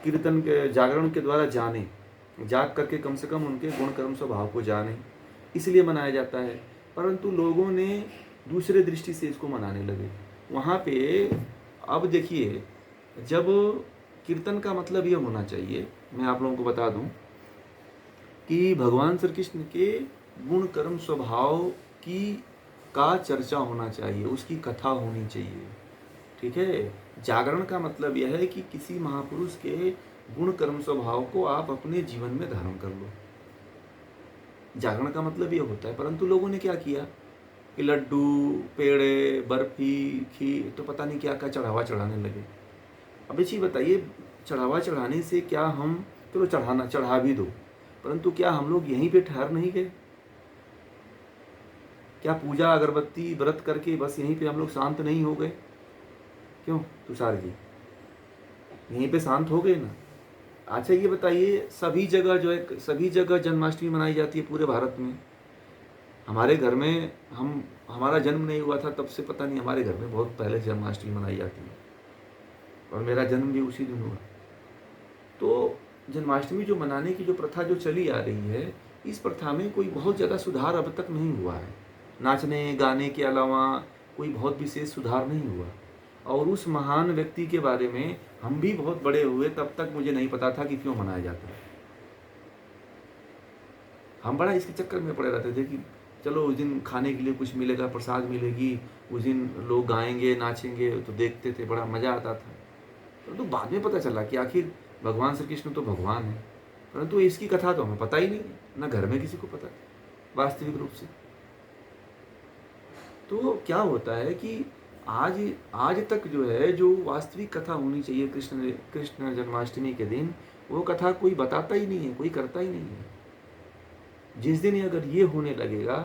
कीर्तन के जागरण के द्वारा जानें, जाग करके कम से कम उनके गुण कर्म स्वभाव को जानें, इसलिए मनाया जाता है। परंतु लोगों ने दूसरे दृष्टि से इसको मनाने लगे। वहाँ पे अब देखिए, जब कीर्तन का मतलब ये होना चाहिए, मैं आप लोगों को बता दूं कि भगवान श्री कृष्ण के गुण कर्म स्वभाव की का चर्चा होना चाहिए, उसकी कथा होनी चाहिए। ठीक है? जागरण का मतलब यह है कि किसी महापुरुष के गुण कर्म स्वभाव को आप अपने जीवन में धारण कर लो। जागरण का मतलब ये होता है। परंतु लोगों ने क्या किया कि लड्डू, पेड़े, बर्फी, खीर, तो पता नहीं क्या क्या चढ़ावा चढ़ाने लगे। अब ये चीज़ बताइए, चढ़ावा चढ़ाने से क्या हम, चलो चढ़ाना चढ़ा भी दो, परंतु क्या हम लोग यहीं पे ठहर नहीं गए? क्या पूजा अगरबत्ती व्रत करके बस यहीं पे हम लोग शांत नहीं हो गए? क्यों तुषार जी, यहीं पे शांत हो गए ना? अच्छा ये बताइए, सभी जगह जो है, सभी जगह जन्माष्टमी मनाई जाती है पूरे भारत में। हमारे घर में, हमारा जन्म नहीं हुआ था तब से पता नहीं, हमारे घर में बहुत पहले जन्माष्टमी मनाई जाती है और मेरा जन्म भी उसी दिन हुआ। तो जन्माष्टमी जो मनाने की जो प्रथा जो चली आ रही है, इस प्रथा में कोई बहुत ज़्यादा सुधार अब तक नहीं हुआ है। नाचने गाने के अलावा कोई बहुत विशेष सुधार नहीं हुआ। और उस महान व्यक्ति के बारे में हम भी बहुत बड़े हुए तब तक मुझे नहीं पता था कि क्यों मनाया जाता है। हम बड़ा इसके चक्कर में पड़े रहते थे कि चलो उस दिन खाने के लिए कुछ मिलेगा, प्रसाद मिलेगी, उस दिन लोग गाएंगे नाचेंगे, तो देखते थे, बड़ा मज़ा आता था। तो बाद में पता चला कि आखिर भगवान श्री कृष्ण तो भगवान है, परंतु इसकी कथा तो हमें पता ही नहीं, ना घर में किसी को पता वास्तविक रूप से। तो क्या होता है कि आज आज तक जो है, जो वास्तविक कथा होनी चाहिए कृष्ण जन्माष्टमी के दिन, वो कथा कोई बताता ही नहीं है, कोई करता ही नहीं है। जिस दिन अगर ये होने लगेगा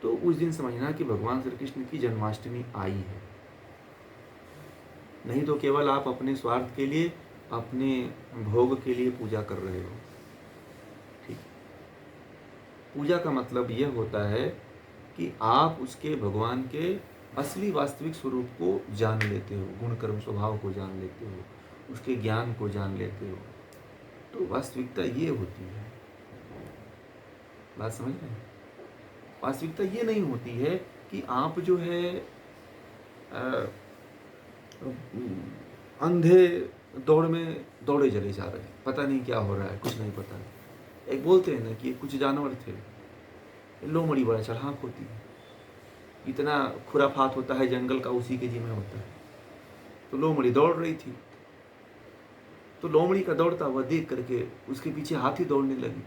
तो उस दिन समझना कि भगवान श्री कृष्ण की जन्माष्टमी आई है। नहीं तो केवल आप अपने स्वार्थ के लिए, अपने भोग के लिए पूजा कर रहे हो। ठीक, पूजा का मतलब यह होता है कि आप उसके भगवान के असली वास्तविक स्वरूप को जान लेते हो, गुण कर्म स्वभाव को जान लेते हो, उसके ज्ञान को जान लेते हो। तो वास्तविकता ये होती है। बात समझ रहे हैं? वास्तविकता ये नहीं होती है कि आप जो है अंधे दौड़ में दौड़े चले जा रहे हैं, पता नहीं क्या हो रहा है, कुछ नहीं पता। एक बोलते हैं ना कि कुछ जानवर थे, लोमड़ी बड़ा चढ़ाक होती है, इतना खुराफात होता है जंगल का, उसी के जी में होता है। तो लोमड़ी दौड़ रही थी, तो लोमड़ी का दौड़ता हुआ देख करके उसके पीछे हाथी दौड़ने लगी,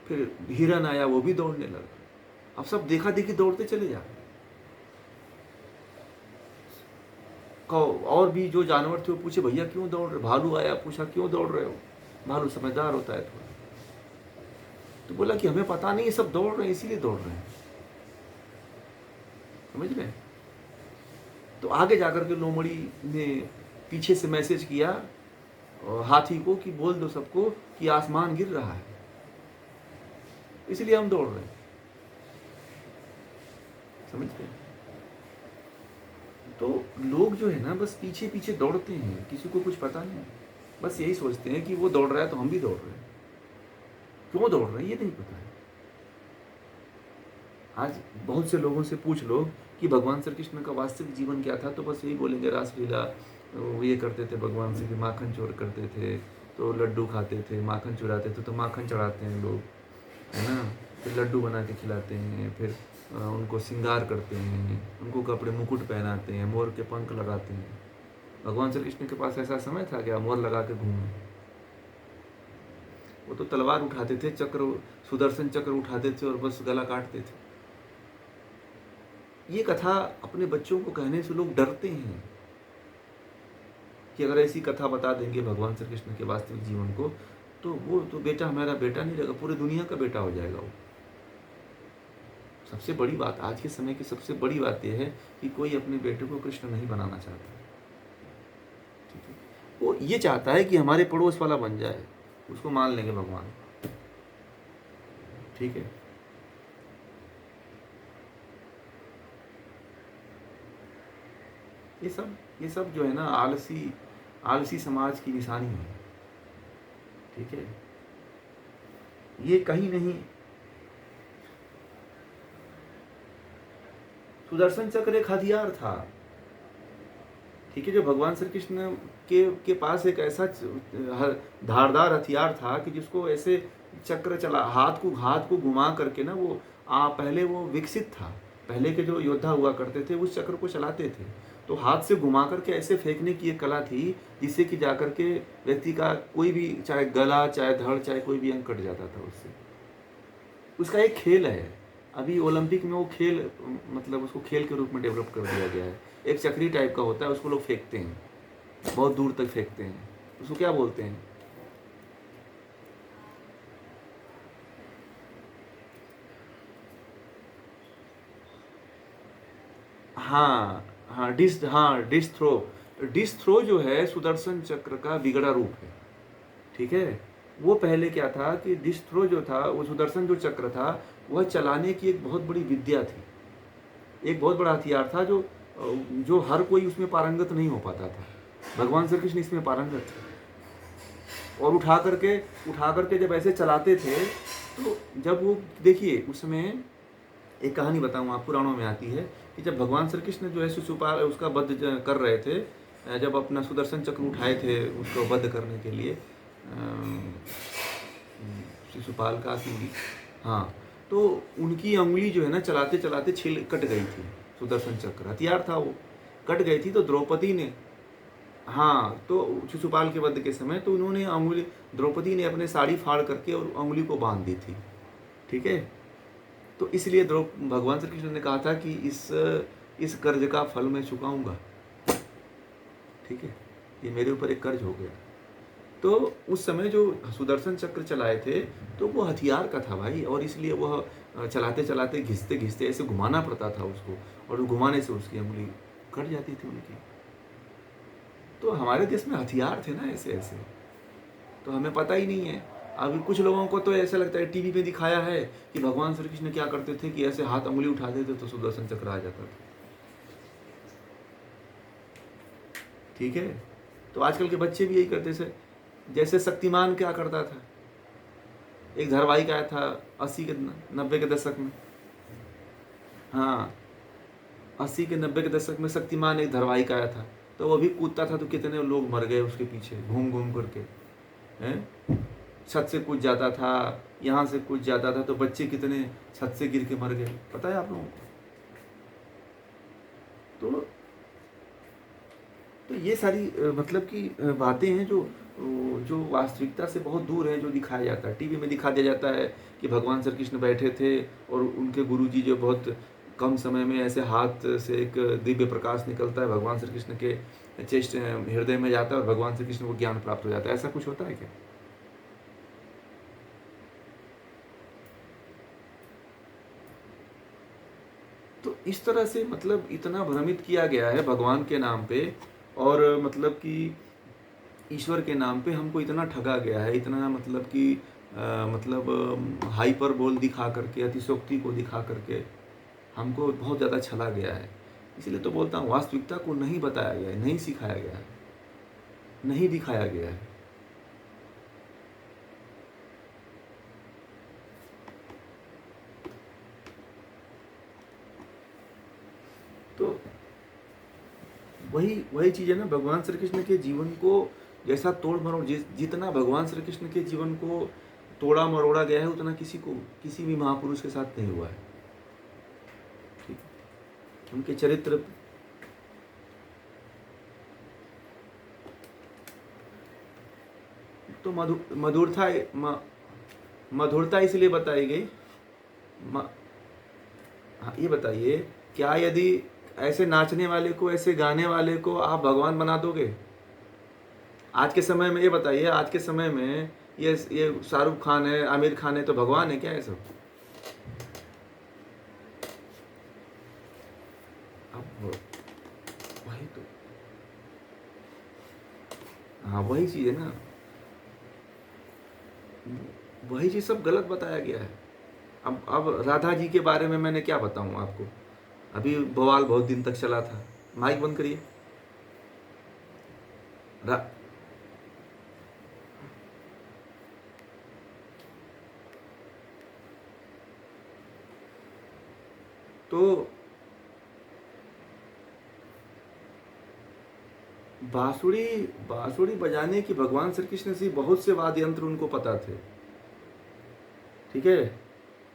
फिर हिरन आया, वो भी दौड़ने लगा। अब सब देखा देखी दौड़ते चले जा रहे। और भी जो जानवर थे वो पूछे, भैया क्यों दौड़ रहे? भालू आया, पूछा क्यों दौड़ रहे हो? भालू समझदार होता है थोड़ा, तो बोला कि हमें पता नहीं, ये सब दौड़ रहे हैं इसीलिए दौड़ रहे हैं। समझ रहे हैं? तो आगे जाकर के लोमड़ी ने पीछे से मैसेज किया हाथी को कि बोल दो सबको कि आसमान गिर रहा है, इसलिए हम दौड़ रहे हैं। समझते हैं? तो लोग जो है ना, बस पीछे पीछे दौड़ते हैं, किसी को कुछ पता नहीं, बस यही सोचते हैं कि वो दौड़ रहा है तो हम भी दौड़ रहे हैं। क्यों दौड़ रहे हैं ये नहीं पता है। आज बहुत से लोगों से पूछ लो कि भगवान श्री कृष्ण का वास्तविक जीवन क्या था, तो बस यही बोलेंगे रासलीला, वो ये करते थे भगवान से कि माखन चोर करते थे, तो लड्डू खाते थे, माखन चुराते थे, तो माखन चढ़ाते हैं लोग, है ना, फिर लड्डू बना के खिलाते हैं, फिर उनको श्रृंगार करते हैं, उनको कपड़े मुकुट पहनाते हैं, मोर के पंख लगाते हैं। भगवान श्री कृष्ण के पास ऐसा समय था क्या मोहर लगा के घूमे? वो तो तलवार उठाते थे, चक्र, सुदर्शन चक्र उठाते थे और बस गला काटते थे। ये कथा अपने बच्चों को कहने से लोग डरते हैं कि अगर ऐसी कथा बता देंगे भगवान श्री कृष्ण के वास्तविक जीवन को, तो वो तो बेटा हमारा बेटा नहीं रहेगा, पूरी दुनिया का बेटा हो जाएगा वो। सबसे बड़ी बात, आज के समय की सबसे बड़ी बात यह है कि कोई अपने बेटे को कृष्ण नहीं बनाना चाहता। ठीक है, वो ये चाहता है कि हमारे पड़ोस वाला बन जाए, उसको मान लेंगे भगवान। ठीक है, ये सब जो है ना, आलसी समाज की निशानी है। ठीक है, ये कहीं नहीं। सुदर्शन चक्र एक हथियार था। ठीक है, जो भगवान श्री कृष्ण के पास एक ऐसा धारदार हथियार था कि जिसको ऐसे चक्र चला, हाथ को घुमा करके ना, वो पहले वो विकसित था। पहले के जो योद्धा हुआ करते थे उस चक्र को चलाते थे, तो हाथ से घुमा करके ऐसे फेंकने की एक कला थी जिससे कि जाकर के व्यक्ति का कोई भी, चाहे गला, चाहे धड़, चाहे कोई भी अंग कट जाता था उससे। उसका एक खेल है। अभी ओलंपिक में वो खेल, मतलब उसको खेल के रूप में डेवलप कर दिया गया है। एक चक्री टाइप का होता है, उसको लोग फेंकते हैं, बहुत दूर तक फेंकते हैं। उसको क्या बोलते हैं? Disc throw. डिस्क थ्रो जो है सुदर्शन चक्र का बिगड़ा रूप है। ठीक है, वो पहले क्या था कि डिस्क थ्रो जो था, वो सुदर्शन जो चक्र था, वह चलाने की एक बहुत बड़ी विद्या थी, एक बहुत बड़ा हथियार था, जो हर कोई उसमें पारंगत नहीं हो पाता था। भगवान श्री कृष्ण इसमें पारंगत थे, और उठा करके जब ऐसे चलाते थे, तो जब वो, देखिए उस समय एक कहानी बताऊं आप, पुराणों में आती है कि जब भगवान श्री कृष्ण जो है शिशुपाल उसका वध कर रहे थे, जब अपना सुदर्शन चक्र उठाए थे उसको वध करने के लिए, शिशुपाल का की, हाँ, तो उनकी अंगुली जो है ना, चलाते चलाते छिल कट गई थी। सुदर्शन चक्र हथियार था, वो कट गई थी। तो द्रौपदी ने, हाँ, तो शिशुपाल के वध के समय तो उन्होंने अंगुली, द्रौपदी ने अपने साड़ी फाड़ करके और अंगुली को बांध दी थी। ठीक है, तो इसलिए भगवान श्री कृष्ण ने कहा था कि इस कर्ज का फल मैं चुकाऊंगा। ठीक है, ये मेरे ऊपर एक कर्ज हो गया। तो उस समय जो सुदर्शन चक्र चलाए थे, तो वो हथियार का था भाई, और इसलिए वह चलाते चलाते घिसते घिसते ऐसे घुमाना पड़ता था उसको, और घुमाने से उसकी अंगुली कट जाती थी उनकी। तो हमारे देश में हथियार थे ना ऐसे ऐसे, तो हमें पता ही नहीं है। अभी कुछ लोगों को तो ऐसा लगता है, टीवी पे दिखाया है कि भगवान श्री कृष्ण क्या करते थे कि ऐसे हाथ अंगुली उठाते थे तो सुदर्शन चक्र आ जाता था। ठीक है, तो आजकल के बच्चे भी यही करते थे। जैसे शक्तिमान क्या करता था, एक धारावाहिक आया था 80 के 90 के दशक में, हाँ, 80 के 90 के दशक में शक्तिमान एक धारावाहिक आया था। तो वो भी कूदता था तो कितने लोग मर गए उसके पीछे घूम घूम करके, हैं? छत से कूद जाता था, यहाँ से कूद जाता था, तो बच्चे कितने छत से गिर के मर गए, पता है आप लोगों को? तो ये सारी मतलब कि बातें हैं जो वास्तविकता से बहुत दूर है, जो दिखाया जाता है टीवी में, दिखा दिया जाता है कि भगवान श्री कृष्ण बैठे थे और उनके गुरुजी जो बहुत कम समय में ऐसे हाथ से एक दिव्य प्रकाश निकलता है, भगवान श्री कृष्ण के चेस्ट हृदय में जाता है और भगवान श्री कृष्ण को ज्ञान प्राप्त हो जाता है। ऐसा कुछ होता है क्या? तो इस तरह से मतलब इतना भ्रमित किया गया है भगवान के नाम पे, और मतलब कि ईश्वर के नाम पे हमको इतना ठगा गया है, इतना मतलब कि मतलब हाइपर बोल दिखा करके, अतिशोक्ति को दिखा करके हमको बहुत ज़्यादा छला गया है। इसलिए तो बोलता हूँ, वास्तविकता को नहीं बताया गया है, नहीं सिखाया गया है, नहीं दिखाया गया है। तो वही चीज़ है ना, भगवान श्री कृष्ण के जीवन को जैसा तोड़ मरोड़, जितना भगवान श्री कृष्ण के जीवन को तोड़ा मरोड़ा गया है, उतना किसी भी महापुरुष के साथ नहीं हुआ है। ठीक, उनके चरित्र, तो मधुरता मधुरता इसलिए बताई गई। हाँ, ये बताइए, क्या यदि ऐसे नाचने वाले को, ऐसे गाने वाले को आप भगवान बना दोगे? आज के समय में ये बताइए, आज के समय में ये शाहरुख खान है, आमिर खान है, तो भगवान है क्या ये सब? अब वही तो, हाँ वही चीज है ना, वही चीज सब गलत बताया गया है। अब राधा जी के बारे में मैंने क्या बताऊं आपको? अभी बवाल बहुत दिन तक चला था। माइक बंद करिए। तो बांसुरी बांसुरी बजाने की भगवान श्री कृष्ण से बहुत से वाद्य यंत्र उनको पता थे। ठीक है,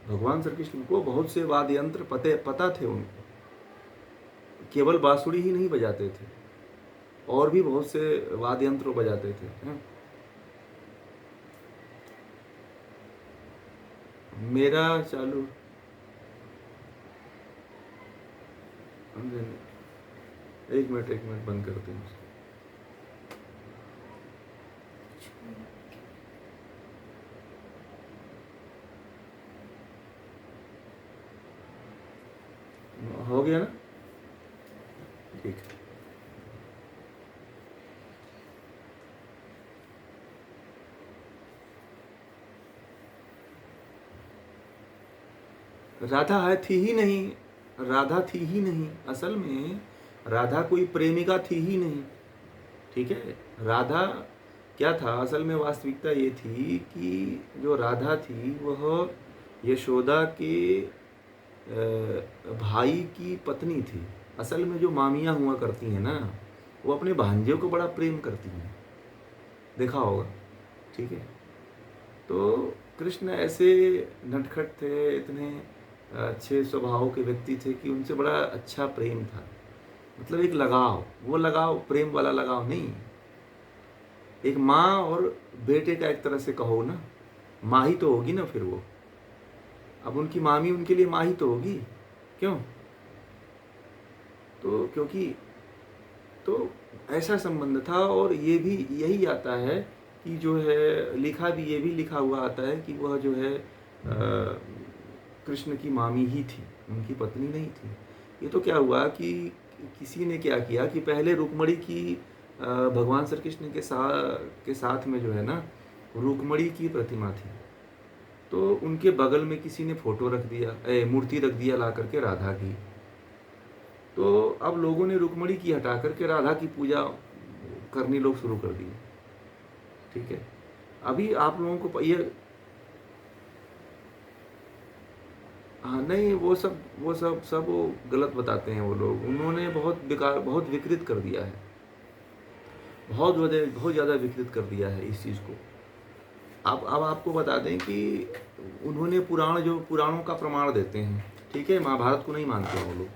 भगवान श्री कृष्ण को बहुत से वाद्य यंत्र पता थे उनको। केवल बांसुरी ही नहीं बजाते थे, और भी बहुत से वाद्य यंत्र बजाते थे। मेरा चालू, एक मिनट बंद करते हैं। हो गया ना? ठीक है। राधा है थी ही नहीं, राधा थी ही नहीं असल में। राधा कोई प्रेमिका थी ही नहीं। ठीक है, राधा क्या था असल में? वास्तविकता ये थी कि जो राधा थी वह यशोदा के भाई की पत्नी थी। असल में जो मामियाँ हुआ करती हैं ना, वो अपने भांजे को बड़ा प्रेम करती हैं, देखा होगा। ठीक है, तो कृष्ण ऐसे नटखट थे, इतने अच्छे स्वभाव के व्यक्ति थे कि उनसे बड़ा अच्छा प्रेम था। मतलब एक लगाव, वो लगाव प्रेम वाला लगाव नहीं, एक माँ और बेटे का एक तरह से कहो ना, माँ ही तो होगी ना फिर वो। अब उनकी मामी उनके लिए माँ ही तो होगी, क्यों? तो क्योंकि तो ऐसा संबंध था। और ये भी यही आता है कि जो है लिखा भी, ये भी लिखा हुआ आता है कि वह जो है कृष्ण की मामी ही थी, उनकी पत्नी नहीं थी। ये तो क्या हुआ कि किसी ने क्या किया कि पहले रुक्मणी की भगवान श्री कृष्ण के साथ में जो है ना, रुक्मणी की प्रतिमा थी, तो उनके बगल में किसी ने फोटो रख दिया, मूर्ति रख दिया ला करके राधा की। तो अब लोगों ने रुक्मणी की हटा करके राधा की पूजा करनी लोग शुरू कर दिए। ठीक है, अभी आप लोगों को ये, हाँ नहीं, वो सब वो गलत बताते हैं वो लोग। उन्होंने बहुत बेकार, बहुत विकृत कर दिया है, बहुत ज़्यादा विकृत कर दिया है इस चीज़ को। अब आपको बता दें कि उन्होंने पुराणों का प्रमाण देते हैं। ठीक है, महाभारत को नहीं मानते हैं वो लोग,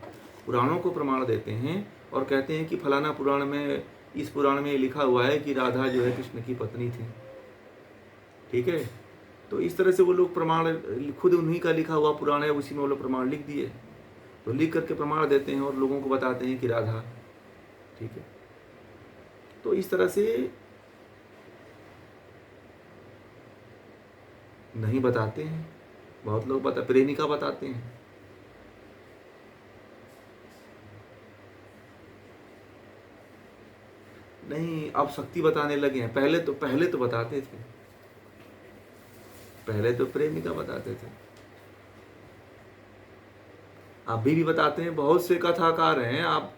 पुराणों को प्रमाण देते हैं और कहते हैं कि फलाना पुराण में, इस पुराण में लिखा हुआ है कि राधा जो है कृष्ण की पत्नी थी। ठीक है, तो इस तरह से वो लोग प्रमाण, खुद उन्हीं का लिखा हुआ पुराण है, उसी में वो लोग प्रमाण लिख दिए, तो लिख करके प्रमाण देते हैं और लोगों को बताते हैं कि राधा। ठीक है, तो इस तरह से नहीं बताते हैं बहुत लोग, प्रेमिका बताते हैं। नहीं, अब शक्ति बताने लगे हैं, पहले तो बताते थे, पहले तो प्रेमिका बताते थे, अभी भी बताते हैं। बहुत से कथाकार हैं। आप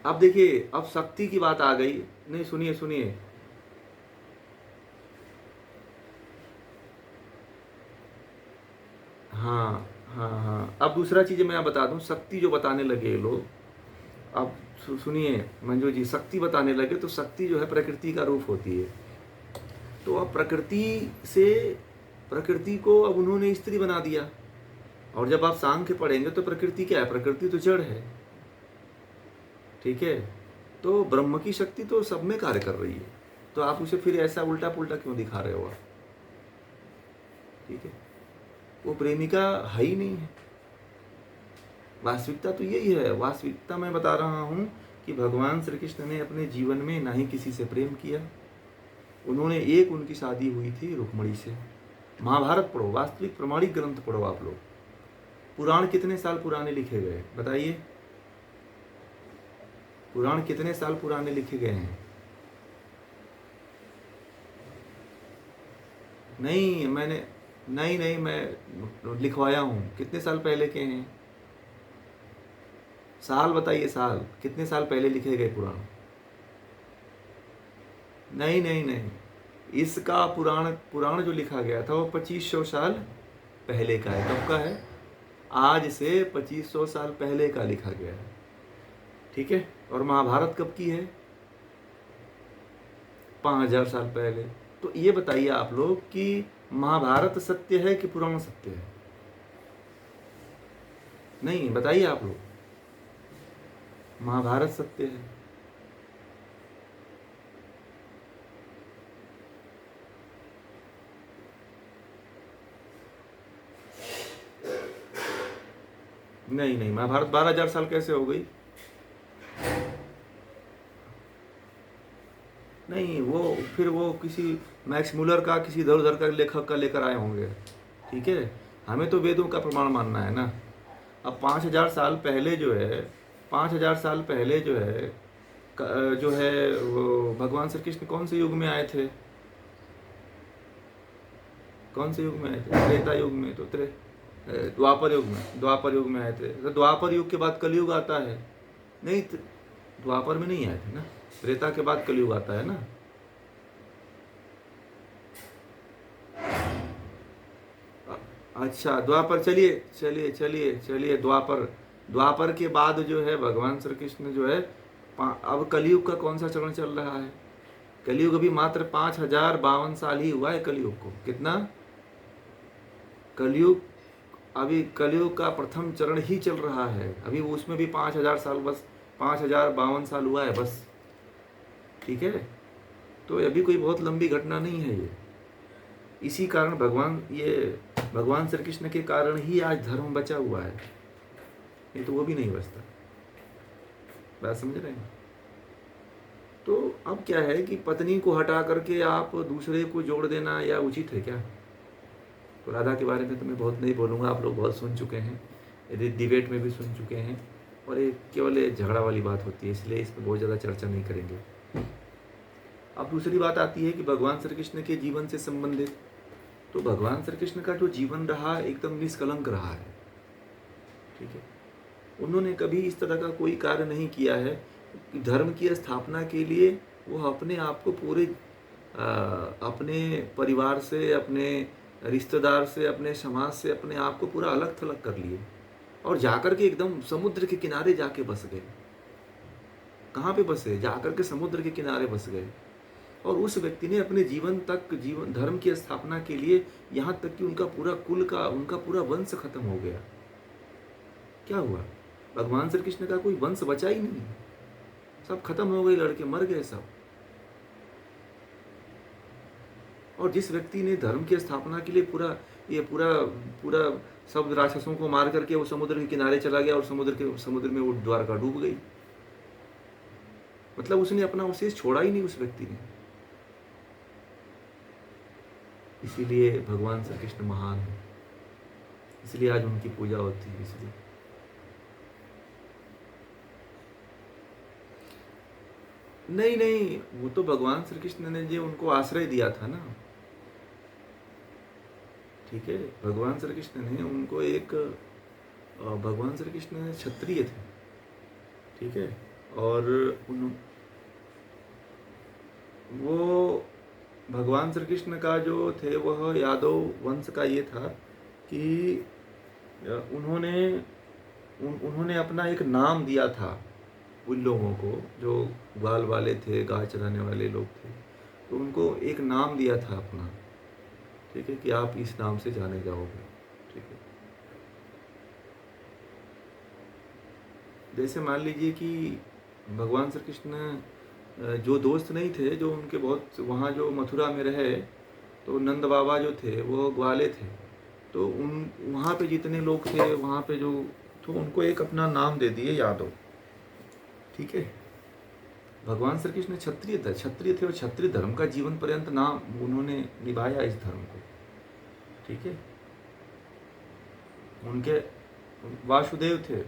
देखिए, अब शक्ति की बात आ गई। नहीं, सुनिए, हाँ हाँ, अब दूसरा चीज मैं बता दूं, शक्ति जो बताने लगे लोग। अब सुनिए मंजू जी, शक्ति बताने लगे तो शक्ति जो है प्रकृति का रूप होती है। तो अब प्रकृति को अब उन्होंने स्त्री बना दिया। और जब आप सांख्य पढ़ेंगे तो प्रकृति क्या है? प्रकृति तो जड़ है। ठीक है, तो ब्रह्म की शक्ति तो सब में कार्य कर रही है। तो आप उसे फिर ऐसा उल्टा पुल्टा क्यों दिखा रहे हो आप? ठीक है, वो प्रेमिका है ही नहीं है। वास्तविकता तो यही है। वास्तविकता मैं बता रहा हूँ कि भगवान श्री कृष्ण ने अपने जीवन में ना ही किसी से प्रेम किया। उन्होंने एक उनकी शादी हुई थी रुक्मणी से। महाभारत पढ़ो, वास्तविक प्रमाणिक ग्रंथ पढ़ो आप लोग। पुराण कितने साल पुराने लिखे गए बताइए? पुराण कितने साल पुराने लिखे गए हैं? नहीं मैंने नहीं नहीं मैं लिखवाया हूँ। कितने साल पहले के हैं? साल बताइए, साल कितने साल पहले लिखे गए पुराण? नहीं नहीं नहीं, इसका पुराण पुराण जो लिखा गया था वो 2500 साल पहले का है। कब का है? आज से 2500 साल पहले का लिखा गया है। ठीक है, और महाभारत कब की है? 5000 साल पहले। तो ये बताइए आप लोग कि महाभारत सत्य है कि पुराण सत्य है? नहीं, बताइए आप लोग। महाभारत सत्य है। नहीं नहीं, महाभारत 12000 साल कैसे हो गई? नहीं, वो फिर वो किसी मैक्स मुलर का, किसी इधर उधर का लेखक का लेकर आए होंगे। ठीक है, हमें तो वेदों का प्रमाण मानना है ना। अब 5000 साल पहले जो है, 5000 साल पहले जो है जो है वो भगवान श्री कृष्ण कौन से युग में आए थे? कौन से युग में आए थे? त्रेता युग में। तो द्वापर युग में, द्वापर युग में आए थे। तो द्वापर युग के बाद कलयुग आता है। नहीं, द्वापर में नहीं आए थे ना, त्रेता के बाद कलयुग आता है ना। अच्छा, द्वापर, चलिए चलिए चलिए चलिए, द्वापर, द्वापर के बाद जो है भगवान श्री कृष्ण जो है अब कलयुग का कौन सा चरण चल रहा है? कलयुग अभी मात्र 5052 साल ही हुआ है कलयुग को। कितना? कलयुग, अभी कलयुग का प्रथम चरण ही चल रहा है अभी, उसमें भी 5000 साल, बस 5052 साल हुआ है बस। ठीक है, तो अभी कोई बहुत लंबी घटना नहीं है ये। इसी कारण भगवान श्री कृष्ण के कारण ही आज धर्म बचा हुआ है, नहीं तो वो भी नहीं बचता। बात समझ रहे हैं? तो अब क्या है कि पत्नी को हटा करके आप दूसरे को जोड़ देना या उचित है क्या? तो राधा के बारे में तो मैं बहुत नहीं बोलूँगा, आप लोग बहुत सुन चुके हैं, यदि डिबेट में भी सुन चुके हैं, और ये केवल एक झगड़ा वाली बात होती है, इसलिए इस पर बहुत ज़्यादा चर्चा नहीं करेंगे। अब दूसरी बात आती है कि भगवान श्री कृष्ण के जीवन से संबंधित, तो भगवान श्री कृष्ण का जो जीवन रहा एकदम निष्कलंक रहा है। ठीक है, उन्होंने कभी इस तरह का कोई कार्य नहीं किया है कि धर्म की स्थापना के लिए वो अपने आप को पूरे अपने परिवार से, अपने रिश्तेदार से, अपने समाज से अपने आप को पूरा अलग थलग कर लिए और जाकर के एकदम समुद्र के किनारे जाके बस गए। कहाँ पे बसे? जाकर के समुद्र के किनारे बस गए। और उस व्यक्ति ने अपने जीवन धर्म की स्थापना के लिए, यहाँ तक कि उनका पूरा कुल का, उनका पूरा वंश खत्म हो गया। क्या हुआ? भगवान श्री कृष्ण का कोई वंश बचा ही नहीं, सब खत्म हो गए, लड़के मर गए सब। और जिस व्यक्ति ने धर्म की स्थापना के लिए पूरा पूरा सब राक्षसों को मार करके वो समुद्र के किनारे चला गया और समुद्र में वो द्वारका डूब गई, मतलब उसने अपना अवशेष छोड़ा ही नहीं उस व्यक्ति ने। इसीलिए भगवान श्री कृष्ण महान है, इसलिए आज उनकी पूजा होती है। इसलिए नहीं नहीं, वो तो भगवान श्री कृष्ण ने जो उनको आश्रय दिया था ना। ठीक है, भगवान श्री कृष्ण ने उनको एक, भगवान श्री कृष्ण क्षत्रिय थे। ठीक है, और वो भगवान श्री कृष्ण का जो थे वह यादव वंश का ये था कि उन्होंने अपना एक नाम दिया था उन लोगों को जो ग्वाल वाले थे, गाय चराने वाले लोग थे, तो उनको एक नाम दिया था अपना। ठीक है, कि आप इस नाम से जाने जाओगे। ठीक है, जैसे मान लीजिए कि भगवान श्री कृष्ण जो दोस्त नहीं थे, जो उनके बहुत वहाँ जो मथुरा में रहे, तो नंद बाबा जो थे वो ग्वाले थे। तो उन वहाँ पे जितने लोग थे, वहाँ पे जो, तो उनको एक अपना नाम दे दिए यादव। ठीक है। भगवान श्री कृष्ण क्षत्रिय थे, क्षत्रिय थे और क्षत्रिय धर्म का जीवन पर्यंत नाम उन्होंने निभाया इस धर्म को। ठीक है। उनके वासुदेव थे।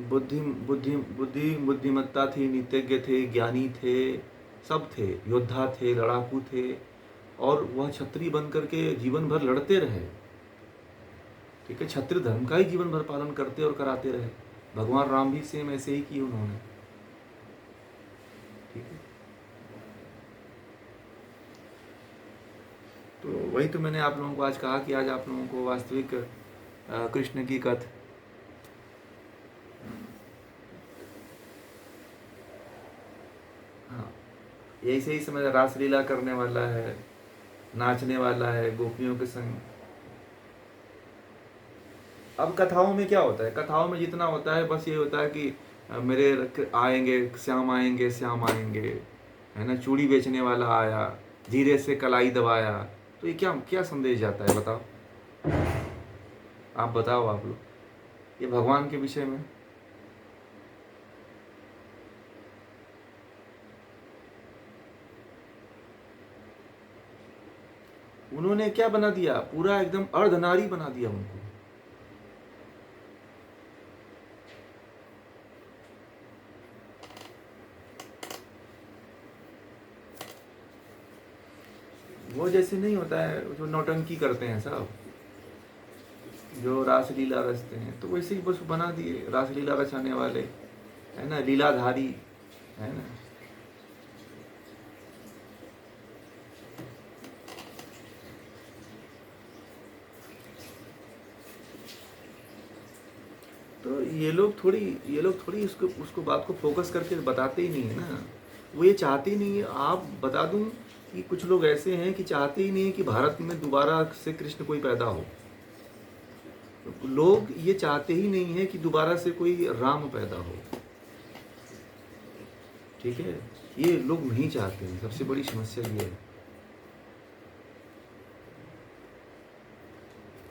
बुद्धि बुद्धि बुद्धि बुद्धिमत्ता थी, नीतिज्ञ थे, ज्ञानी थे, सब थे, योद्धा थे, लड़ाकू थे, और वह क्षत्रिय बन करके जीवन भर लड़ते रहे। ठीक है। क्षत्रिय धर्म का ही जीवन भर पालन करते और कराते रहे। भगवान राम भी सेम ऐसे ही किए उन्होंने। ठीक है। तो वही तो मैंने आप लोगों को आज कहा कि आज आप लोगों को वास्तविक कृष्ण की कथा, हाँ, ऐसे ही समझ, रासलीला करने वाला है, नाचने वाला है गोपियों के संग। अब कथाओं में क्या होता है, कथाओं में जितना होता है बस ये होता है कि मेरे आएंगे श्याम, आएंगे श्याम आएंगे, है ना, चूड़ी बेचने वाला आया, धीरे से कलाई दबाया। तो ये क्या क्या संदेश जाता है, बताओ, आप बताओ आप लोग, ये भगवान के विषय में। उन्होंने क्या बना दिया, पूरा एकदम अर्धनारी बना दिया उनको। वो जैसे नहीं होता है जो नौटंकी करते हैं सब, जो रासलीला रचते हैं, तो वैसे ही बस बना दिए रासलीला रचाने वाले, है ना, लीलाधारी, है ना। तो ये लोग थोड़ी उसको बात को फोकस करके बताते ही नहीं है ना। वो ये चाहते ही नहीं है। आप बता दूं कि कुछ लोग ऐसे हैं कि चाहते ही नहीं है कि भारत में दोबारा से कृष्ण कोई पैदा हो। लोग ये चाहते ही नहीं है कि दोबारा से कोई राम पैदा हो। ठीक है। ये लोग नहीं चाहते हैं, सबसे बड़ी समस्या ये है।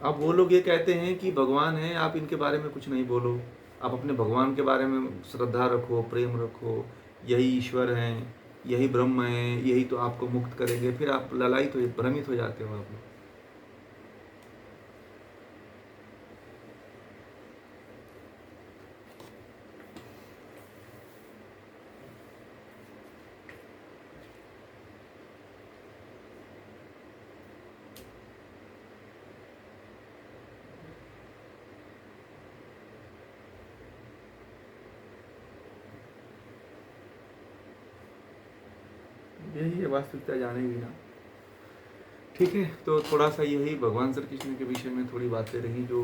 अब वो लोग ये कहते हैं कि भगवान है, आप इनके बारे में कुछ नहीं बोलो, आप अपने भगवान के बारे में श्रद्धा रखो, प्रेम रखो, यही ईश्वर हैं, यही ब्रह्म है, यही तो आपको मुक्त करेंगे। फिर आप ललायित हो, भ्रमित हो जाते हो आप लोग। यही है वास्तविकता, जाने बिना। ठीक है। तो थोड़ा सा यही भगवान श्री कृष्ण के विषय में थोड़ी बातें रही जो